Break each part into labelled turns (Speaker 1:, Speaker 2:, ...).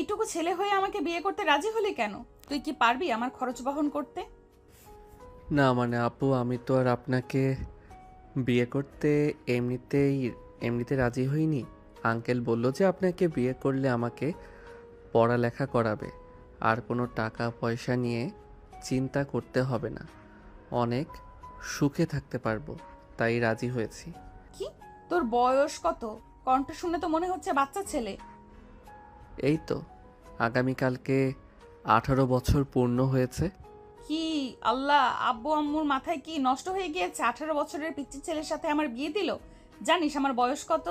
Speaker 1: এইটুকু ছেলে হয়ে আমাকে বিয়ে করতে রাজি হলি কেন? তুই কি পারবি আমার খরচ বহন করতে?
Speaker 2: না মানে আপু, আমি তো আর আপনাকে বিয়ে করতে এমনিতেই এমনিতে রাজি হইনি। আঙ্কেল বলল যে আপনাকে বিয়ে করলে আমাকে পড়ালেখা করাবে, আর কোনো টাকা পয়সা নিয়ে চিন্তা করতে হবে না, অনেক সুখে থাকতে পারবো, তাই রাজি হয়েছি।
Speaker 1: কি? তোর বয়স কত? কণ্ঠ শুনে তো মনে হচ্ছে বাচ্চা ছেলে।
Speaker 2: এই তো আগামীকালকে 18 বছর পূর্ণ হয়েছে।
Speaker 1: কি? আল্লাহ, আব্বু আম্মুর মাথায় কি নষ্ট হয়ে গিয়েছে? 18 বছরের পিচ্চি ছেলের সাথে আমার বিয়ে দিল? জানিস আমার বয়স কত?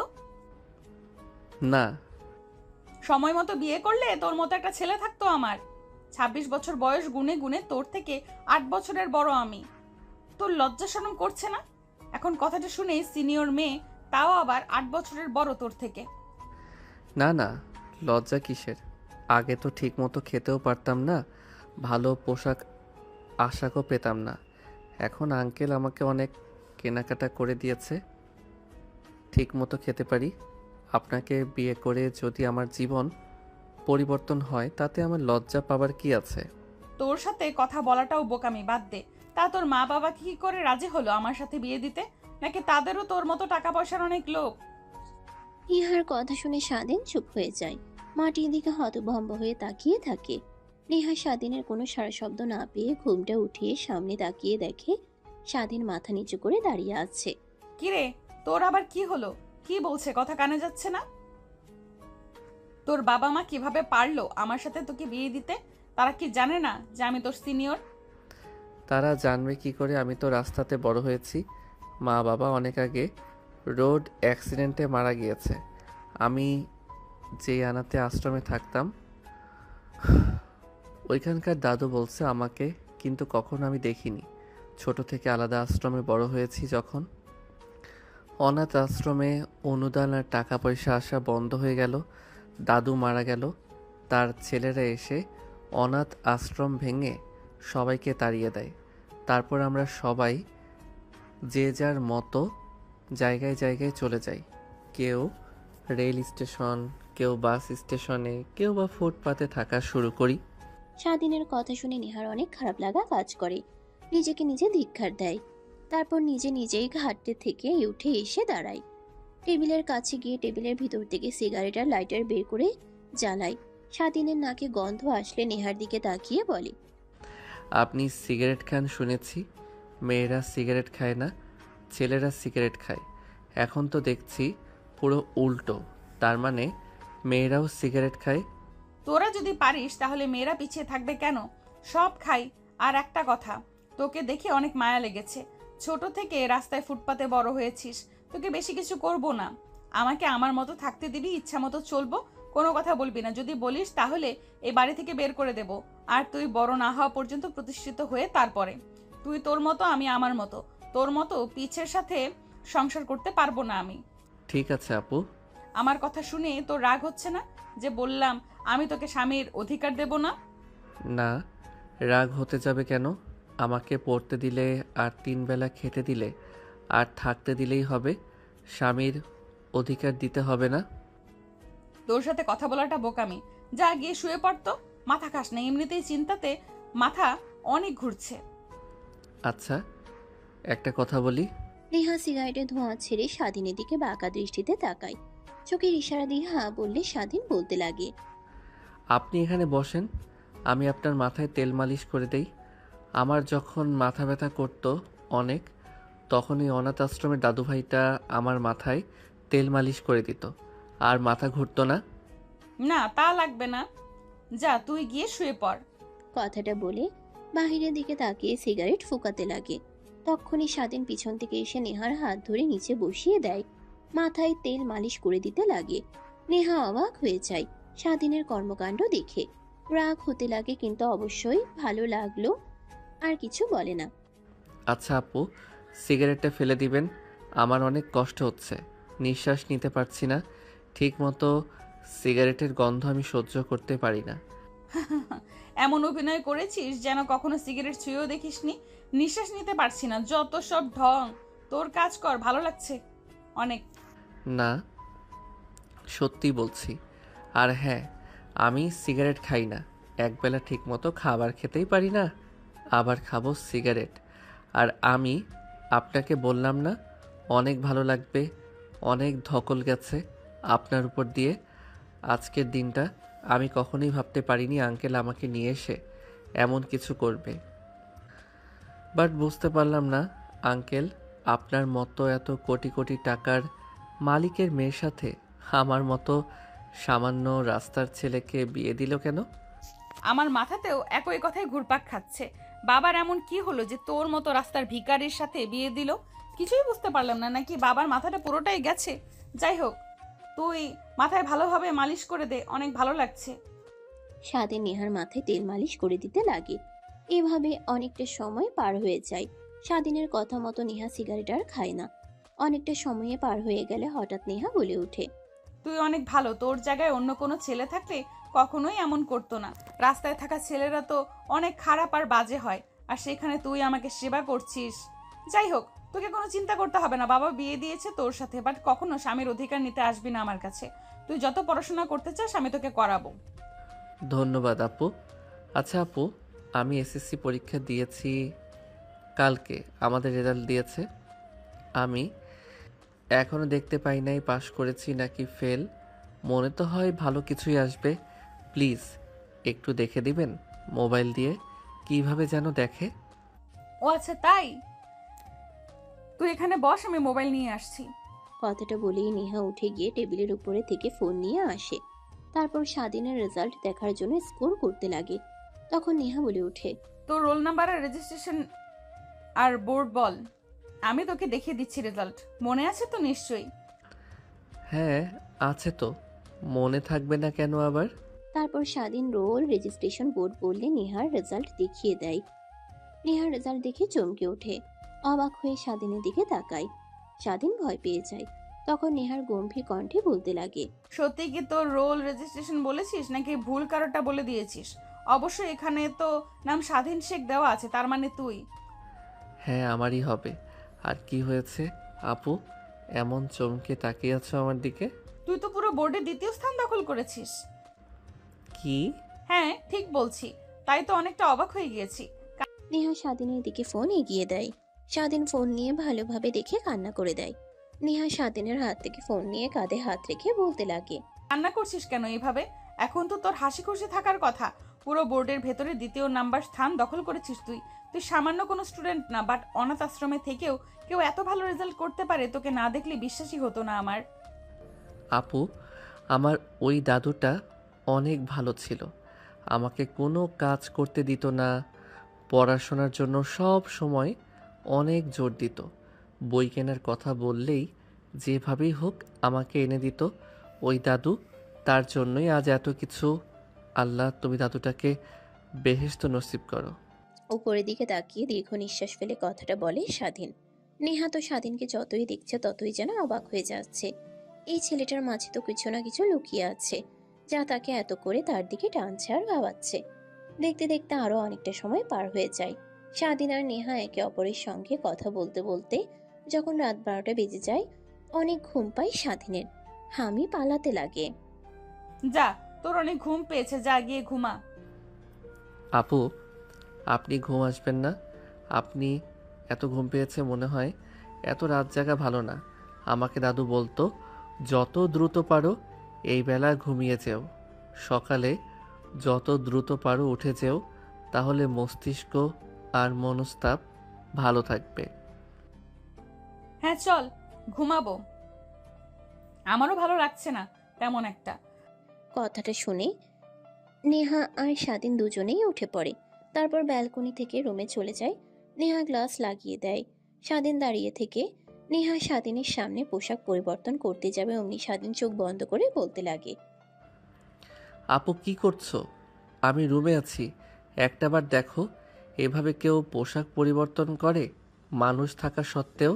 Speaker 2: না,
Speaker 1: সময় মতো বিয়ে করলে তোর মতো একটা ছেলে থাকতো আমার। 26 বছর বয়স গুনে গুনে তোর থেকে 8 বছরের বড় আমি। তোর লজ্জা শরম করছে না? এখন কথাটা শুনে সিনিয়র মেয়ে, তাও আবার 8 বছরের বড় তোর থেকে।
Speaker 2: না, না, লজ্জা কিসের? আগে তো ঠিক মতো খেতেও পারতাম না, ভালো পোশাক আশাকও পেতাম না। এখন আঙ্কেল আমাকে অনেক কেনাকাটা করে দিয়েছে, ঠিক মতো খেতে পারি। আপনাকে বিয়ে করে যদি আমার জীবন পরিবর্তন হয়, তাতে আমার লজ্জা পাবার কি আছে?
Speaker 1: তোর সাথে কথা বলাটাও বোকামি, বাদ দে। তা তোর মা বাবা কি করে রাজি হলো আমার সাথে বিয়ে দিতে? নাকি তাদেরও তোর মতো টাকা পয়সার অনেক লোভ?
Speaker 3: নেহার কথা শুনে স্বাধীন চুপ হয়ে যায়। মাটির দিকে হতভম্ব হয়ে তাকিয়ে থাকে। নেহা স্বাধীনের কোনো সাড়া শব্দ না পেয়ে ঘুমটা উঠিয়ে সামনে তাকিয়ে দেখে স্বাধীন মাথা নিচু করে দাঁড়িয়ে আছে।
Speaker 1: কিরে, তোর আবার কি হলো? কি বলছে, কথা কানে যাচ্ছে না? তোর বাবা মা কিভাবে পারলো আমার সাথে তোকে বিয়ে দিতে? তারা কি জানে না যে আমি তোর সিনিয়র?
Speaker 2: তারা জানবে কি করে? আমি তো রাস্তাতে বড় হয়েছি। মা বাবা অনেক আগে রোড অ্যাক্সিডেন্টে মারা গিয়েছে। আমি যে আনাতে আশ্রমে থাকতাম, ওইখানকার দাদু বলছে আমাকে, কিন্তু কখনো আমি দেখিনি। ছোট থেকে আলাদা আশ্রমে বড় হয়েছি। যখন অনাথ আশ্রমে অনুদান আর টাকা পয়সা আসা বন্ধ হয়ে গেল, দাদু মারা গেল, তার ছেলেরা এসে অনাথ আশ্রম ভেঙে সবাইকে তাড়িয়ে দেয়। তারপর আমরা সবাই যে যার মতো জায়গায় জায়গায় চলে যাই। কেউ রেল স্টেশন, কেউ বাস স্টেশনে, কেউ বা ফুটপাতে থাকা শুরু করি।
Speaker 3: স্বাধীনের কথা শুনে নেহার অনেক খারাপ লাগা কাজ করে। নিজেকে নিজে ধিক্কার দেয়। তারপর নিজে নিজেই ঘাটতে থেকে উঠে এসে দাঁড়ায়। টেবিলের কাছে গিয়ে টেবিলের ভিতর থেকে সিগারেট আর লাইটার বের করে জ্বালায়। স্বাধীনের নাকে গন্ধ আসলে নেহার দিকে তাকিয়ে বলে,
Speaker 2: আপনি সিগারেট খান শুনেছি। মেয়েরা সিগারেট খায় না, ছেলেরা সিগারেট খায়। এখন তো দেখছি পুরো উল্টো। তার মানে মেয়েরাও সিগারেট খায়?
Speaker 1: তোরা যদি পারিস তাহলে মেয়েরা পিছিয়ে থাকবে কেন? সব খাই। আর একটা কথা, তোকে দেখে অনেক মায়া লেগেছে। ছোট থেকে রাস্তায় ফুটপাতে বড় হয়েছিস, তোকে বেশি কিছু করব না। আমাকে আমার মতো থাকতে দিবি, ইচ্ছা মতো চলবো, কোনো কথা বলবি না। যদি বলিস তাহলে এই বাড়ি থেকে বের করে দেব। আর তুই বড় না হওয়া পর্যন্ত প্রতিষ্ঠিত হয়ে তারপরে। তুই তোর মতো, আমি আমার মতো। তোর মতো পিছের সাথে সংসার করতে পারবো না আমি।
Speaker 2: ঠিক আছে আপু।
Speaker 1: আমার কথা শুনে তোর রাগ হচ্ছে না যে বললাম আমি তোকে স্বামীর অধিকার দেব না?
Speaker 2: না, রাগ হতে যাবে কেন? আমাকে পড়তে দিলে আর 3 বেলা খেতে দিলে আর থাকতে দিলেই হবে, স্বামীর অধিকার দিতে হবে না?
Speaker 1: তোর সাথে কথা বলাটা বোকামি। যা গিয়ে শুয়ে পড়তো। মাথা খাস না, এমনিতেই চিন্তাতে মাথা অনেক ঘুরছে।
Speaker 2: আচ্ছা, একটা কথা বলি।
Speaker 3: নেহা সিগারেটের ধোঁয়া ছেড়ে স্বাধীনের দিকে বাঁকা দৃষ্টিতে তাকায়। চোখের ইশারা দিয়ে হ্যাঁ বললে স্বাধীন বলতে লাগে,
Speaker 2: আপনি এখানে বসেন, আমি আপনার মাথায় তেল মালিশ করে দেই। আমার যখন মাথা ব্যথা করতো অনেক, তখন এই অনাথ আশ্রমের দাদুভাইটা আমার মাথায় তেল মালিশ করে দিত, আর মাথা ঘুরতো না।
Speaker 1: না, তা লাগবে না। যা তুই গিয়ে শুয়ে পড়।
Speaker 3: কথাটা বলে বাহিরের দিকে তাকিয়ে সিগারেট ফুঁকাতে লাগে। তক্ষুনি স্বাধীন পিছন থেকে এসে নেহার হাত ধরে নিচে বসিয়ে দেয়। মাথায় তেল মালিশ করে দিতে লাগে। নেহা অবাক হয়ে যায় স্বাধীনের কর্মকাণ্ড দেখে। রাগ হতে লাগে, কিন্তু অবশ্যই ভালো লাগলো। আর কিছু বলে না।
Speaker 2: আচ্ছা আপু, সিগারেটটা ফেলে দিবেন। আমার অনেক কষ্ট হচ্ছে, নিঃশ্বাস নিতে পারছি না ঠিক মতো। সিগারেটের গন্ধ আমি সহ্য করতে পারি না।
Speaker 1: এমন অভিনয় করেছিস যেন কখনো সিগারেট ছুঁয়েও দেখিসনি। নিঃশ্বাস নিতে পারছি না, যত সব ঢং। তোর কাজ কর, ভালো লাগছে অনেক।
Speaker 2: না, সত্যি বলছি। আর হ্যাঁ, আমি সিগারেট খাই না, একবেলা ঠিকমতো খাবার খেতেই পারি না, আবার খাবো সিগারেট। আর আমি আপনাকে বললাম না অনেক ভালো লাগবে, অনেক ধকল গেছে আপনার উপর দিয়ে। আজকের দিনটা আমি কখনোই ভাবতে পারিনি আঙ্কেল আমাকে নিয়ে এসে এমন কিছু করবে। বাট বুঝতে পারলাম না আঙ্কেল, আপনার মতো এত কোটি কোটি টাকার মালিকের মেয়ের সাথে আমার মতো সামান্য রাস্তার ছেলেকে বিয়ে দিল কেন?
Speaker 1: আমার মাথাতেও একই কথাই ঘুরপাক খাচ্ছে। বাবার এমন কি হলো যে তোর মতো রাস্তার ভিখারির সাথে বিয়ে দিল? কিছুই বুঝতে পারলাম না, নাকি বাবার মাথাটা পুরোটাই গেছে? যাই হোক, তুই মাথায় ভালোভাবে মালিশ করে দে, অনেক ভালো লাগছে।
Speaker 3: স্বাধীন নেহার মাথায় তেল মালিশ করে দিতে লাগে। এভাবে অনেকটা সময় পার হয়ে যায়। স্বাধীনের কথা মতো নেহা সিগারেট আর খায় না। অনেকটা সময়ে পার হয়ে গেলে হঠাৎ নেহা বলে ওঠে,
Speaker 1: তুই অনেক ভালো, তোর জায়গায় অন্য কোনো ছেলে থাকলে কখনোই এমন করতো না। রাস্তায় থাকা ছেলেরা তো অনেক খারাপ আর বাজে হয়, আর সেখানে তুই আমাকে সেবা করছিস। যাই হোক, তোকে কোনো চিন্তা করতে হবে না, বাবা বিয়ে দিয়েছে তোর সাথে, বাট কখনো স্বামীর অধিকার নিতে আসবি না আমার কাছে। তুই যত পড়াশোনা করতে চাস আমি তোকে করাবো।
Speaker 2: ধন্যবাদ আপু। আচ্ছা আপু, আমি এসএসসি পরীক্ষা দিয়েছি কালকে, আমাদের রেজাল্ট দিয়েছে। আমি এখনও দেখতে পাই নাই পাশ করেছি নাকি ফেল। মনে তো হয় ভালো কিছুই আসবে। প্লিজ একটু দেখে দিবেন মোবাইল দিয়ে, কিভাবে যেন দেখে।
Speaker 1: ও আচ্ছা তাই, তুই এখানে বস, আমি মোবাইল নিয়ে আসছি।
Speaker 3: কথাটা বলেই নেহা উঠে গিয়ে টেবিলের উপরে থেকে ফোন নিয়ে আসে। তারপর স্বাধীনের রেজাল্ট দেখার জন্য স্কোর করতে লাগে। তখন নেহা বলে ওঠে,
Speaker 1: তোর রোল নাম্বার আর রেজিস্ট্রেশন আর বোর্ড বল, আমি তোকে দেখিয়ে দিচ্ছি রেজাল্ট। মনে আছে তো নিশ্চয়ই?
Speaker 2: হ্যাঁ আছে তো, মনে থাকবে না কেন আবার?
Speaker 3: তারপর স্বাধীন রোল রেজিস্ট্রেশন বোর্ড বললে নেহার রেজাল্ট দেখিয়ে দেয়। নেহার রেজাল্ট দেখে চমকে ওঠে। অবাক হয়ে স্বাধীনের দিকে তাকায়। স্বাধীন ভয় পেয়ে যায়। তখন নেহার গম্ভীর কণ্ঠে বলতে লাগে,
Speaker 1: সত্যি কি তোর রোল রেজিস্ট্রেশন বলেছিস নাকি ভুল কারোটা বলে দিয়েছিস? অবশ্যই এখানে তো নাম স্বাধীন শেখ দেওয়া আছে, তার মানে তুই।
Speaker 2: হ্যাঁ আমারই হবে। আর কি হয়েছে আপু, এমন চমকে তাকিয়ে আছো আমার দিকে?
Speaker 1: তুই তো পুরো বোর্ডে দ্বিতীয় স্থান দখল করেছিস।
Speaker 2: কি?
Speaker 1: হ্যাঁ ঠিক বলছি, তাই তো অনেকটা অবাক হয়ে গিয়েছি।
Speaker 3: নেহা স্বাধীনের দিকে ফোন এগিয়ে দেয়। স্বাধীন ফোন নিয়ে ভালোভাবে দেখে কান্না করে দেয়। নেহা স্বাধীনের হাত থেকে ফোন নিয়ে কাঁধে হাত রেখে বলতে লাগে,
Speaker 1: কান্না করছিস কেন এইভাবে? এখন তো তোর হাসি খুশি থাকার কথা। পুরো বোর্ডের ভেতরে দ্বিতীয় নাম্বার স্থান দখল করেছিস তুই। তুই সামান্য কোনো স্টুডেন্ট না, বাট অনাথ আশ্রমে থেকেও কেউ এত ভালো রেজাল্ট করতে পারে, তোকে না দেখলে বিশ্বাসই হতো না আমার।
Speaker 2: আপু, আমার ওই দাদুটা অনেক ভালো ছিল। আমাকে কোনো কাজ করতে দিত না, পড়াশোনার জন্য সব সময় অনেক জোর দিত। বই কেনার কথা বললেই যেভাবেই হোক আমাকে এনে দিত ওই দাদু। তার জন্যই আজ এত কিছু। আল্লাহ তুমি দাদুটাকে বেহেশত নসিব করো।
Speaker 3: উপরের দিকে তাকিয়ে দীর্ঘ নিঃশ্বাস ফেলে কথাটা বলে স্বাধীন। নেহা তো স্বাধীনকে যতই দেখছে ততই যেন অবাক হয়ে যাচ্ছে। এই ছেলেটার মাঝে তো কিছু না কিছু লুকিয়ে আছে, যা তাকে এত করে তার দিকে টানছে আর ভাবাচ্ছে। দেখতে দেখতে আরো অনেকটা সময় পার হয়ে যায়। স্বাধীন আর নেহা একে অপরের সঙ্গে কথা বলতে বলতে যখন রাত 12টা বেজে যায়, অনেক ঘুম পায় স্বাধীনের। হামি পালাতে লাগে।
Speaker 1: যা, তোর অনেক ঘুম পেয়েছে, যা গিয়ে ঘুমা।
Speaker 2: আপু, আপনি ঘুম আসবেন না? আপনি এত ঘুম পেয়েছে মনে হয়। এত রাত জাগা ভালো না। আমাকে দাদু বলতো যত দ্রুত পারো এই বেলা ঘুমিয়ে যেও, সকালে যত দ্রুত পারো উঠে যেও, তাহলে মস্তিষ্ক আর মনস্তাপ ভালো থাকবে।
Speaker 1: হ্যাঁ চল, ঘুমাবো। আমারও ভালো লাগছে না তেমন একটা।
Speaker 3: কথাটা শুনে নেহা আর স্বাধীন দুজনেই উঠে পড়ে। তারপর ব্যালকনি থেকে রুমে চলে যায়। নেহা গ্লাস লাগিয়ে দেয়। স্বাধীন দাঁড়িয়ে থেকে নেহা স্বাধীনের সামনে পোশাক পরিবর্তন করতে যাবে, অমনি স্বাধীন চোখ বন্ধ করে বলতে লাগে,
Speaker 2: আপু কি করছো? আমি রুমে আছি, একটাবার দেখো। এভাবে কেউ পোশাক পরিবর্তন করে মানুষ থাকা সত্ত্বেও?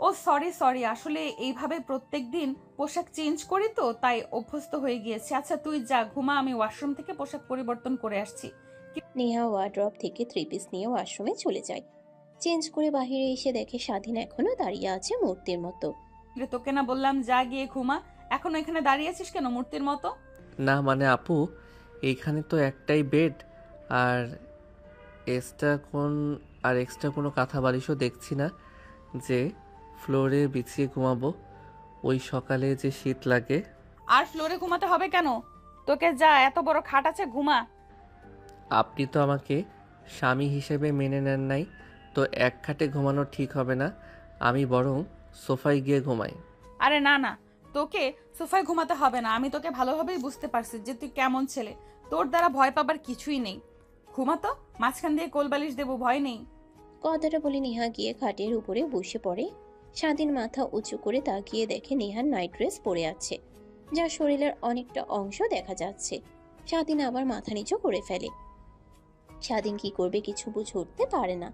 Speaker 1: ও সরি সরি, আসলে এইভাবে প্রত্যেকদিন পোশাক চেঞ্জ করি তো, তাই অভ্যস্ত হয়ে গিয়েছে। আচ্ছা তুই যা ঘুমা, আমি ওয়াশরুম থেকে পোশাক পরিবর্তন করে আসছি।
Speaker 3: নেহা ওয়ার্ড্রপ থেকে 3 পিস নিয়ে ওয়াশরুমে চলে যায়। চেঞ্জ করে বাইরে এসে দেখে স্বাধীন এখনো দাঁড়িয়ে আছে মূর্তির মতো।
Speaker 1: রে, তোকে না বললাম যা গিয়ে ঘুমা, এখন এখানে দাঁড়িয়ে আছিস কেন মূর্তির মতো?
Speaker 2: না মানে আপু, এইখানে তো একটাই বেড, আর এক্সট্রা কোনো কাঁথা বালিশও দেখছি না যে ফ্লোরে বিছিয়ে ঘুমাবো। ওই সকালে যে শীত লাগে।
Speaker 1: আর ফ্লোরে ঘুমাতে হবে কেন? তোকে যা এত বড় খাট আছে, ঘুমা।
Speaker 2: আপনি তো আমাকে স্বামী হিসেবে মেনে নেন নাই, তো এক খাটে ঘুমানো ঠিক হবে না। আমি বরং সোফায় গিয়ে ঘুমাই।
Speaker 1: আরে না না, তোকে সোফায় ঘুমাতে হবে না। আমি তোকে ভালোভাবেই বুঝতে পারছি যে তুই কেমন ছেলে। তোর দ্বারা ভয় পাবার কিছুই নেই। ঘুমাতো, মাঝখান দিয়ে কোলবালিশ দেবো, ভয় নেই।
Speaker 3: কথাটা বলে নেহা গিয়ে খাটের উপরে বসে পড়ে। স্বাধীন মাথা উঁচু করে তাকিয়ে দেখে নেহার নাইট ড্রেস পরে আছে, যা শরীরের অনেকটা অংশ দেখা যাচ্ছে। স্বাধীন আবার মাথা নিচু করে ফেলে। স্বাধীন কি করবে কিছু বুঝে উঠতে পারে না।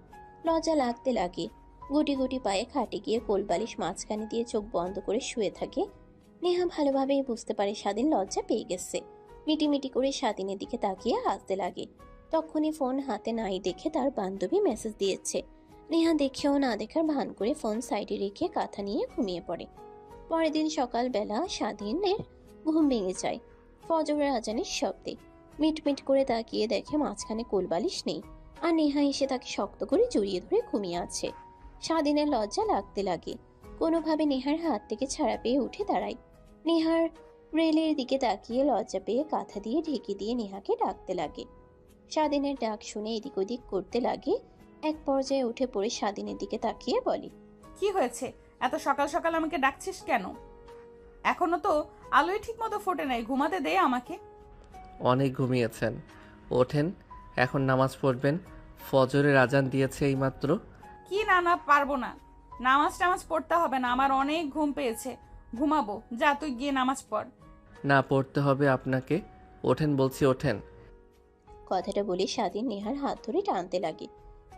Speaker 3: লজ্জা লাগতে লাগে। গুটি গুটি পায়ে খাটে গিয়ে কোলবালিশ মাঝখানে দিয়ে চোখ বন্ধ করে শুয়ে থাকে। নেহা ভালোভাবেই বুঝতে পারে স্বাধীন লজ্জা পেয়ে গেছে। মিটিমিটি করে স্বাধীনের দিকে তাকিয়ে হাসতে লাগে। তখনই ফোন হাতে নাই দেখে তার বান্ধবী মেসেজ দিয়েছে। নেহা দেখেও না দেখার ভান করে ফোন সাইডে রেখে কাঁথা নিয়ে ঘুমিয়ে পড়ে। পরের দিন সকালবেলা স্বাধীনের ঘুম ভেঙে যায় ফজরের আজানের শব্দে। মিটমিট করে তাকিয়ে দেখে মাঝখানে কোলবালিশ নেই, আর নেহা এসে তাকে শক্ত করে জড়িয়ে ধরে ঘুমিয়ে আছে। স্বাধীনের লজ্জা লাগতে লাগে। কোনোভাবে নেহার হাত থেকে ছাড়া পেয়ে উঠে দাঁড়ায়। নেহার রেলের দিকে তাকিয়ে লজ্জা পেয়ে কাঁথা দিয়ে ঢেকে দিয়ে নেহাকে ডাকতে লাগে। স্বাধীনের ডাক শুনে এদিক ওদিক করতে লাগে। এক পর্যায়ে উঠে পড়ে স্বাধীনের দিকে তাকিয়ে বলে,
Speaker 1: কি হয়েছে? এত সকাল সকাল আমাকে ডাকছিস কেন? এখনো তো আলোই ঠিক মতো ফোটে নাই, ঘুমাতে দে আমাকে।
Speaker 2: অনেক ঘুমিয়েছেন, ওঠেন, এখন নামাজ পড়বেন। ফজরের আজান দিয়েছে এইমাত্র।
Speaker 1: কি না না, পারবো না। নামাজ টামাজ পড়তে হবে না, আমার অনেক ঘুম পেয়েছে। ঘুমাবো, যা তুই গিয়ে নামাজ পড়।
Speaker 2: না, পড়তে হবে আপনাকে। ওঠেন বলছি, ওঠেন।
Speaker 3: কথাটা বলে স্বাধীন নেহার হাত ধরে টানতে লাগে।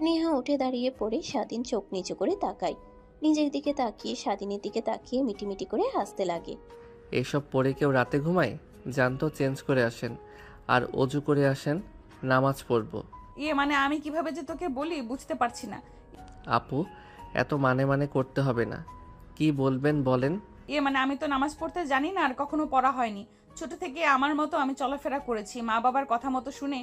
Speaker 3: নেহা উঠে দাঁড়িয়ে পড়ে স্বাধীন চোখ নিচু করে তাকায়। নিজের দিকে তাকিয়ে স্বাধীনের দিকে তাকিয়ে মিটিমিটি করে হাসতে লাগে।
Speaker 2: এসব পরে কেউ রাতে ঘুমায়? যান তো, চেঞ্জ করে আসেন আর অজু করে আসেন, নামাজ পড়ব।
Speaker 1: মানে আমি কিভাবে যে তোকে বলি বুঝতে পারছি না।
Speaker 2: আপু, এত মানে করতে হবে না। কি বলবেন বলেন।
Speaker 1: মানে আমি তো নামাজ পড়তে জানি না, আর কখনো পড়া হয়নি। ছোট থেকে আমার মতো আমি চলাফেরা করেছি, মা বাবার কথা মতো শুনে।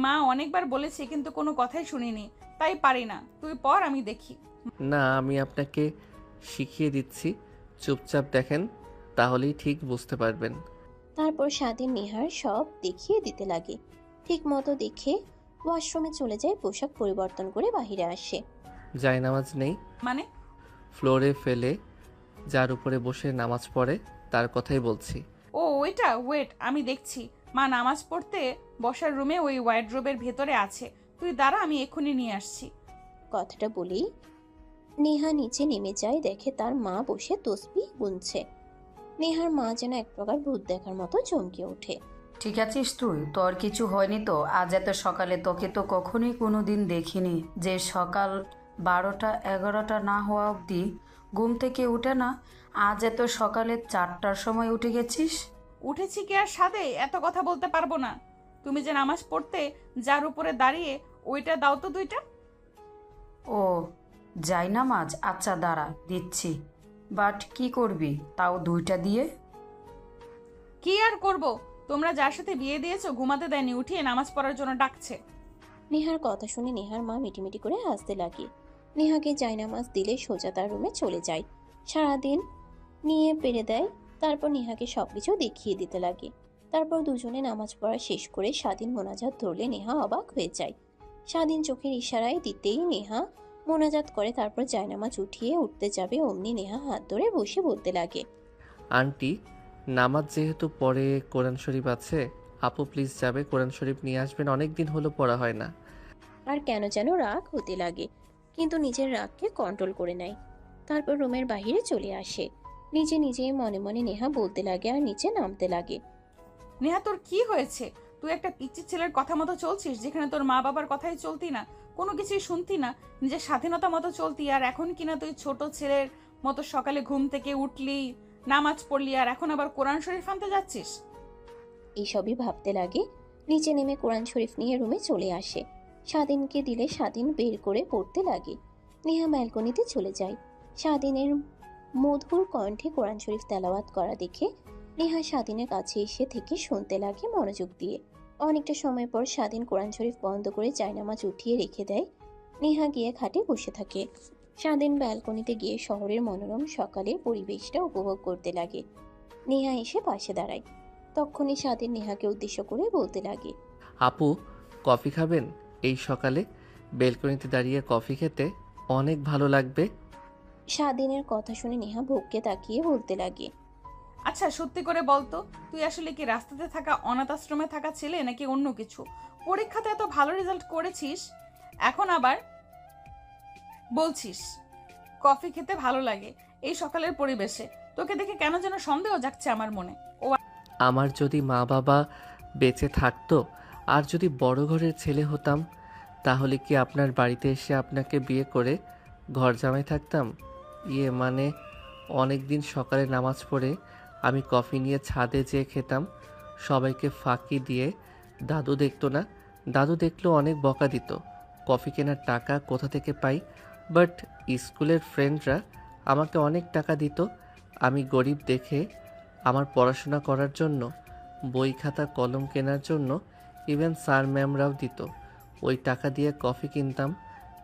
Speaker 1: মা অনেকবার বলেছে কিন্তু কোনো কথাই শুনিনি, তাই পারি না। তুই পড়, আমি দেখি।
Speaker 2: না, আমি আপনাকে শিখিয়ে দিচ্ছি, চুপচাপ দেখেন, তাহলেই ঠিক বুঝতে পারবেন।
Speaker 3: তারপর স্বাধীন নেহার সব দেখিয়ে দিতে লাগে। ঠিক মতো দেখে ওয়াশরুমে চলে যায়, পোশাক পরিবর্তন করে বাহিরে আসে।
Speaker 2: জায়নামাজ নেই,
Speaker 1: মানে?
Speaker 2: ফ্লোরে ফেলে যার উপরে বসে নামাজ পড়ে তার কথাই বলছি।
Speaker 1: ও ওইটা, ওয়েট, আমি দেখছি। মা নামাজ পড়তে বসার রুমে ওই ওয়ার্ড্রোবের ভেতরে আছে। তুই দাঁড়া, আমি এক্ষুনি নিয়ে আসছি।
Speaker 3: কথাটা বলেই নেহা নিচে নেমে যায়, দেখে তার মা বসে তসবিহ গুনছে। নেহার মা যেন এক প্রকার ভূত দেখার মতো চমকে ওঠে।
Speaker 4: ঠিক আছিস তুই? তোর কিছু হয়নি তো? আজ এত সকালে তোকে তো কখনোই কোনো দিন দেখিনি যে সকাল 12টা 11টা না হওয়া অবধি ঘুম থেকে উঠে না। আজ এত সকালে 4টার সময় উঠে গেছিস।
Speaker 1: উঠেছি কি আর সাদে এত কথা বলতে পারবো না। তুমি যে নামাজ পড়তে যার উপরে দাঁড়িয়ে, ওইটা দাও তো দুইটা।
Speaker 4: ও, যাই নামাজ? আচ্ছা দাঁড়া, দিচ্ছি। বাট কি করবি তাও দুইটা দিয়ে?
Speaker 1: কি আর করব, তোমরা যার সাথে বিয়ে দিয়েছো ঘুমাতে দেয়নি, উঠিয়ে নামাজ পড়ার জন্য ডাকছে।
Speaker 3: নেহার কথা শুনে নেহার মা মিটিমিটি করে হাসতে লাগে। নেহাকে জায়নামাজ দিলে সোজা তার রুমে চলে যায়। সারাদিন নিয়ে পেরে দেয়। তারপর নেহাকে সবকিছু দেখিয়ে দিতে লাগে। তারপর দুজনে নামাজ পড়া শেষ করে স্বাধীন মোনাজাত ধরলে নেহা অবাক হয়ে যায়। স্বাধীন চোখের ইশারায় দিতেই নেহা মোনাজাত করে। তারপর জায়নামাজ উঠিয়ে উঠতে যাবে, অমনি নেহা হাত ধরে বসে বলতে লাগে,
Speaker 2: আন্টি, নামাজ যেহেতু পরে কোরআন শরীফ আছে, আপু প্লিজ যাবে কোরআন শরীফ নিয়ে আসবেন, অনেক দিন হলো পড়া হয় না।
Speaker 3: আর কেন যেন রাগ হতে লাগে, কিন্তু নিজের রাগকে কন্ট্রোল করে নেয়। তারপর রুমের বাইরে চলে আসে। নিজে নিজে মনে মনে নেহা বলতে লাগে আর নিচে নামতে লাগে।
Speaker 1: নেহা, তোর কি হয়েছে? তুই একটা পিচ্চি ছেলের কথা মতো চলছিস, যেখানে তোর মা বাবার কথাই চলতি না, কোনো কিছুই শুনতি না, নিজের স্বাধীনতা মতো চলতি। আর এখন কিনা তুই ছোট ছেলের মতো সকালে ঘুম থেকে উঠলি, নামাজ পড়লি, আর এখন আবার কোরআন শরীফ আনতে যাচ্ছিস।
Speaker 3: এইসবই ভাবতে লাগে। নিচে নেমে কোরআন শরীফ নিয়ে রুমে চলে আসে। স্বাধীনকে দিলে স্বাধীন বের করে পড়তে লাগে। নেহা ব্যালকনিতে চলে যায়। স্বাধীনের মধুর কণ্ঠে কোরআন শরীফ তেলাওয়াত করা দেখে নেহা স্বাধীনের কাছে এসে থেকে শুনতে লাগে মনোযোগ দিয়ে। অনেকটা সময় পর স্বাধীন কোরআন শরীফ বন্ধ করে জায়নামাজ উঠিয়ে রেখে দেয়। নেহা গিয়ে খাটে বসে থাকে। স্বাধীন ব্যালকনিতে গিয়ে শহরের মনোরম সকালের পরিবেশটা উপভোগ করতে লাগে। নেহা এসে পাশে দাঁড়ায়। তখনই স্বাধীন নেহাকে উদ্দেশ্য করে বলতে লাগে,
Speaker 2: আপু, কফি খাবেন? এই সকালে বেলকনিতে দাঁড়িয়ে কফি খেতে অনেক ভালো লাগবে।
Speaker 3: স্বাধীনের কথা শুনে নেহা বুককে তাকিয়ে বলতে লাগে,
Speaker 1: আচ্ছা সত্যি করে বলতো, তুই আসলে কি রাস্তাতে থাকা অনাথ আশ্রমে থাকা ছেলে নাকি অন্য কিছু? পরীক্ষাতে এত ভালো রেজাল্ট করেছিস, এখন আবার বলছিস কফি খেতে ভালো লাগে এই সকালের পরিবেশে? তোকে দেখে কেন যেন সন্দেহ জাগছে আমার মনে। ও
Speaker 2: আমার যদি মা বাবা বেঁচে থাকতো আর যদি বড় ঘরের ছেলে হতাম, তাহলে কি আপনার বাড়িতে এসে আপনাকে বিয়ে করে ঘর জামাই থাকতাম? মানে অনেক দিন সকালে নামাজ পড়ে আমি কফি নিয়ে ছাদে যেয়ে খেতাম। সবাইকে ফাঁকি দিয়ে দাদু দেখতো না, দাদু দেখলেও অনেক বকা দিত। কফি কেনার টাকা কোথা থেকে পাই? বাট স্কুলের ফ্রেন্ডরা আমাকে অনেক টাকা দিত। আমি গরিব দেখে আমার পড়াশোনা করার জন্য, বই খাতা কলম কেনার জন্য ইভেন স্যার ম্যামরাও দিত। ওই টাকা দিয়ে কফি কিনতাম,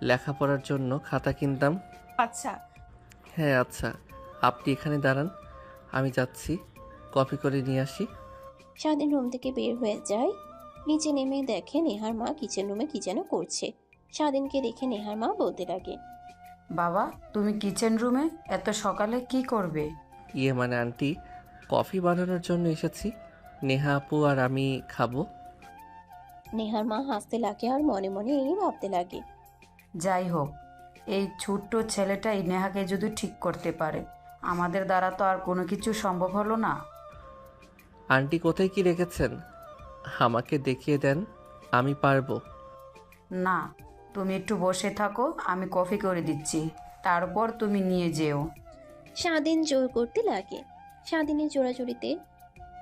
Speaker 2: লেখাপড়ার জন্য খাতা কিনতাম।
Speaker 1: আচ্ছা,
Speaker 2: হ্যাঁ আচ্ছা, আপনি এখানে দাঁড়ান, আমি যাচ্ছি, কফি করে নিয়ে আসি।
Speaker 3: স্বাধীন রুম থেকে বের হয়ে যায়। নিচে নেমে দেখে নেহার মা কিচেন রুমে কি যেন করছে। স্বাধীনকে দেখে নেহার মা বলতে লাগে,
Speaker 4: বাবা, তুমি কিচেন রুমে এত সকালে কি করবে?
Speaker 2: মানে আন্টি, কফি বানানোর জন্য এসেছি। নেহা আপু আর আমি খাবো।
Speaker 3: নেহার মা হাসতে লাগে আর মনে মনে এই ভাবতে লাগে,
Speaker 4: যাই হোক, এই ছোট্ট ছেলেটাই নেহাকে যদি ঠিক করতে পারে, আমাদের দ্বারা তো আর কোনো কিছু সম্ভব হলো না।
Speaker 2: আন্টি কোথায় কি রেখেছেন? আমাকে দেখিয়ে দেন, আমি পারবো।
Speaker 4: না, তুমি একটু বসে থাকো, আমি কফি করে দিচ্ছি, তারপর তুমি নিয়ে যেও।
Speaker 3: স্বাধীন জোর করতে লাগে। স্বাধীনের জোরাজুরিতে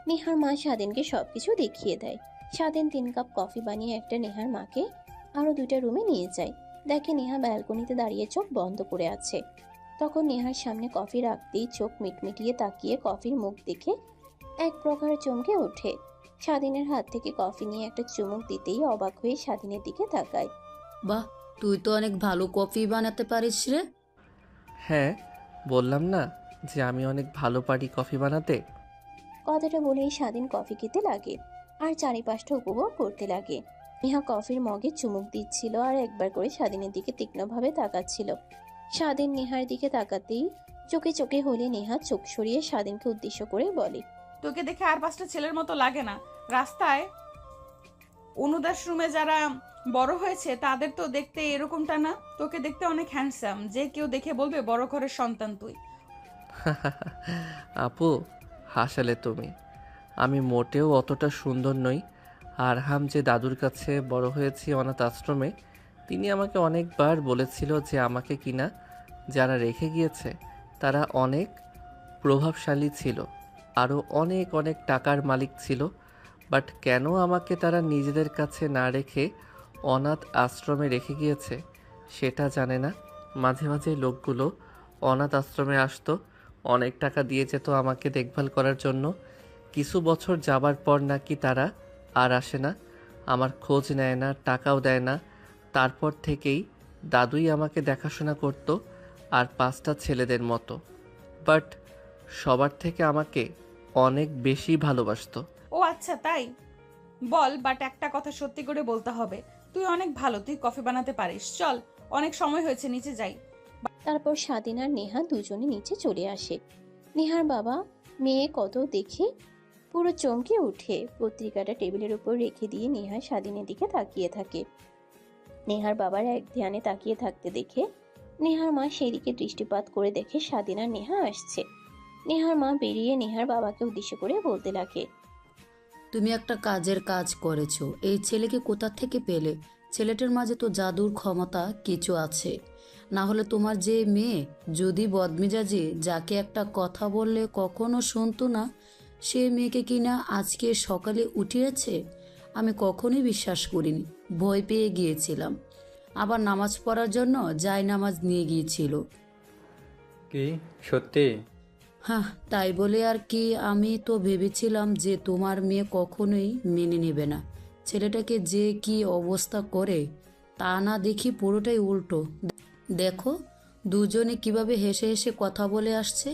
Speaker 3: নেহার মা স্বাধীনকে সবকিছু দেখিয়ে দেয়। স্বাধীন 3 কাপ কফি বানিয়ে একটা নেহার মাকে আরো 2টা রুমে নিয়ে যায়। দেখে নেহা ব্যালকনিতে দাঁড়িয়ে চোখ বন্ধ করে আছে। তখন নেহার সামনে কফি রাখতেই চোখ মিটমিটিয়ে তাকিয়ে কফির মুখ দেখে এক প্রকার চমকে ওঠে। স্বাধীনের হাত থেকে কফি নিয়ে একটা চুমুক দিতেই অবাক হয়ে স্বাধীনের দিকে তাকায়।
Speaker 5: বাহ, তুই তো অনেক ভালো কফি বানাতে পারিস রে।
Speaker 2: হ্যাঁ, বললাম না যে আমি অনেক ভালো পারি কফি বানাতে।
Speaker 3: কথাটা বলেই স্বাধীন কফি খেতে লাগে আর চারিপাশটা উপভোগ করতে লাগে। নেহা কফির মগে চুমুক দিচ্ছিল আর একবার করে স্বাধীনের দিকে তীক্ষ্ণভাবে তাকাচ্ছিল। স্বাধীন নেহার দিকে তাকাতেই চোখে চোখে হলে নেহা চোখ সরিয়ে স্বাধীনকে উদ্দেশ্য করে বলে,
Speaker 1: তোকে দেখে আর 5টা ছেলের মতো লাগে না? রাস্তায় অনুদাস রুমে যারা বড় হয়েছে তাদের তো দেখতে এরকমটা না। তোকে দেখতে অনেক হ্যান্ডসাম, যে কেউ দেখে বলবে বড় ঘরের সন্তান তুই।
Speaker 2: আপু, হাসালে তুমি। আমি মোটেও অতটা সুন্দর নই। আরহাম যে দাদুর কাছে বড় হয়েছি অনাথ আশ্রমে, তিনি আমাকে অনেকবার বলেছিল যে আমাকে কিনা যারা রেখে গিয়েছে তারা অনেক প্রভাবশালী ছিল, আরও অনেক অনেক টাকার মালিক ছিল। বাট কেন আমাকে তারা নিজেদের কাছে না রেখে অনাথ আশ্রমে রেখে গিয়েছে সেটা জানে না। মাঝে মাঝে লোকগুলো অনাথ আশ্রমে আসতো, অনেক টাকা দিয়ে যেত আমাকে দেখভাল করার জন্য। কিছু বছর যাবার পর নাকি তারা আর আসে না, আমার খোঁজ নেয় না, টাকাও দেয় না। তারপর থেকেই দাদুই আমাকে দেখাশোনা করতো আর 5টা ছেলেদের মতো। বাট সবার থেকে আমাকে অনেক বেশি ভালোবাসতো।
Speaker 1: ও আচ্ছা তাই? বল, বাট একটা কথা সত্যি করে বলতে হবে, তুই অনেক ভালো, তুই কফি বানাতে পারিস। চল, অনেক সময় হয়েছে, নিচে যাই।
Speaker 3: তারপর স্বাধীন আর নেহা দুজনে নিচে চলে আসে। নেহার বাবা মেয়ে কত দেখে পুরো চমকে উঠে পত্রিকাটা টেবিলের উপর রেখে দিয়ে নেহা স্বাধীনের দিকে তাকিয়ে থাকে। নেহার বাবার এক ধ্যানে তাকিয়ে থাকতে দেখে নেহার মা সেদিকে দৃষ্টিপাত করে দেখে স্বাধীন আর নেহা আসছে। নেহার মা বেরিয়ে নেহার বাবাকে উদ্দেশ্য করে বলতে লাগে,
Speaker 5: তুমি একটা কাজের কাজ করেছো। এই ছেলেকে কোথা থেকে পেলে? ছেলেটার মাঝে তো জাদুর ক্ষমতা কিছু আছে। না হলে তোমার যে মেয়ে যদি বদমেজাজি, যাকে একটা কথা বললে কখনো শুনতো না, সে মেয়েকে কিনা আজকে সকালে উঠিয়েছে, আমি কখনোই বিশ্বাস করিনি। ভয় পেয়ে গিয়েছিলাম। আবার নামাজ পড়ার জন্য নামাজ নিয়ে গিয়েছিল।
Speaker 6: কি সত্যি?
Speaker 5: হ্যাঁ, তাই বলে আর কি, আমি তো ভেবেছিলাম যে তোমার মেয়ে কখনোই মেনে নেবে না ছেলেটাকে, যে কি অবস্থা করে তা না দেখি পুরোটাই উল্টো। দেখো দুজনে কিভাবে হেসে হেসে কথা বলে আসছে,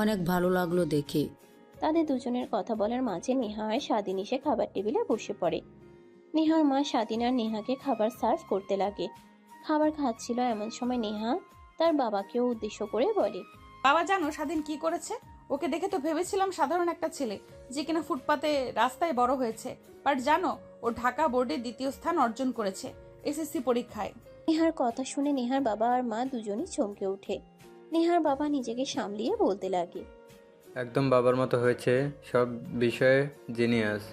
Speaker 5: অনেক ভালো লাগলো দেখে।
Speaker 3: তাদের দুজনের কথা বলার মাঝে নেহা আর স্বাধীন এসে খাবার টেবিলে বসে পড়ে। নেহার মা স্বাধীন আর নেহাকে খাবার সার্ভ করতে লাগে। খাবার খাচ্ছিল এমন সময় নেহা তার বাবাকেও উদ্দেশ্য করে বলে,
Speaker 1: বাবা জানো স্বাধীন কি করেছে? ওকে দেখে তো ভেবেছিলাম সাধারণ একটা ছেলে যে কিনা ফুটপাতে রাস্তায় বড় হয়েছে, বাট জানো ও ঢাকা বোর্ডে দ্বিতীয় স্থান অর্জন করেছে এসএসসি পরীক্ষায়।
Speaker 3: নেহার কথা শুনে নেহার বাবা আর মা দুজনই চমকে ওঠে। নেহার বাবা নিজেকে সামলিয়ে বলতে লাগে,
Speaker 6: একদম বাবার মতো হয়েছে, সব বিষয়ে জিনিয়াস।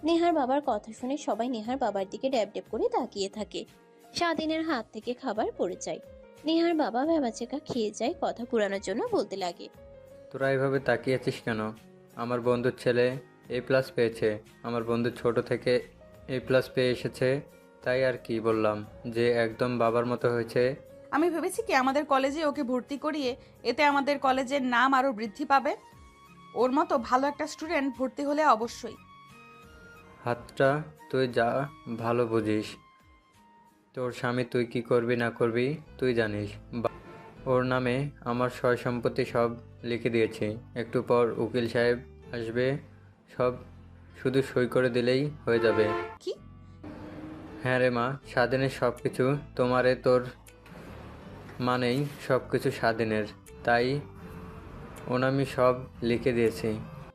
Speaker 3: নেহার বাবার কথা শুনে সবাই নেহার বাবার দিকে ড্যাব ড্যাব করে তাকিয়ে থাকে। স্বাধীনের হাত থেকে খাবার পড়ে যায়। নেহার বাবা ভেবাচেকা খেয়ে যায়, কথা ঘুরানোর জন্য বলতে লাগে,
Speaker 6: তোরা এভাবে তাকিয়ে আছিস কেন? আমার বন্ধুর ছেলে A+ পেয়েছে, আমার বন্ধু ছোট থেকে A+ পেয়ে এসেছে, তাই আর কি বললাম যে একদম বাবার মতো হয়েছে।
Speaker 1: আমি ভেবেছি কি আমাদের কলেজে ওকে ভর্তি করিয়ে এতে আমাদের কলেজের নাম আরো বৃদ্ধি পাবে। ওর মতো ভালো একটা স্টুডেন্ট ভর্তি হলে অবশ্যই।
Speaker 6: হাতটা তুই যা ভালো বুঝিস, তোর স্বামী তুই কি করবি না করবি তুই জানিস। ওর নামে আমার সয় সম্পত্তি সব লিখে দিয়েছি, একটু পর উকিল সাহেব আসবে, সব শুধু সই করে দিলেই হয়ে যাবে।
Speaker 1: কি?
Speaker 6: হ্যাঁ রে মা, স্বাধীনের সব কিছু তোমারে, তোর মানেই সব কিছু স্বাধীনের, তাই ওনামি সব লিখে দিয়েছি।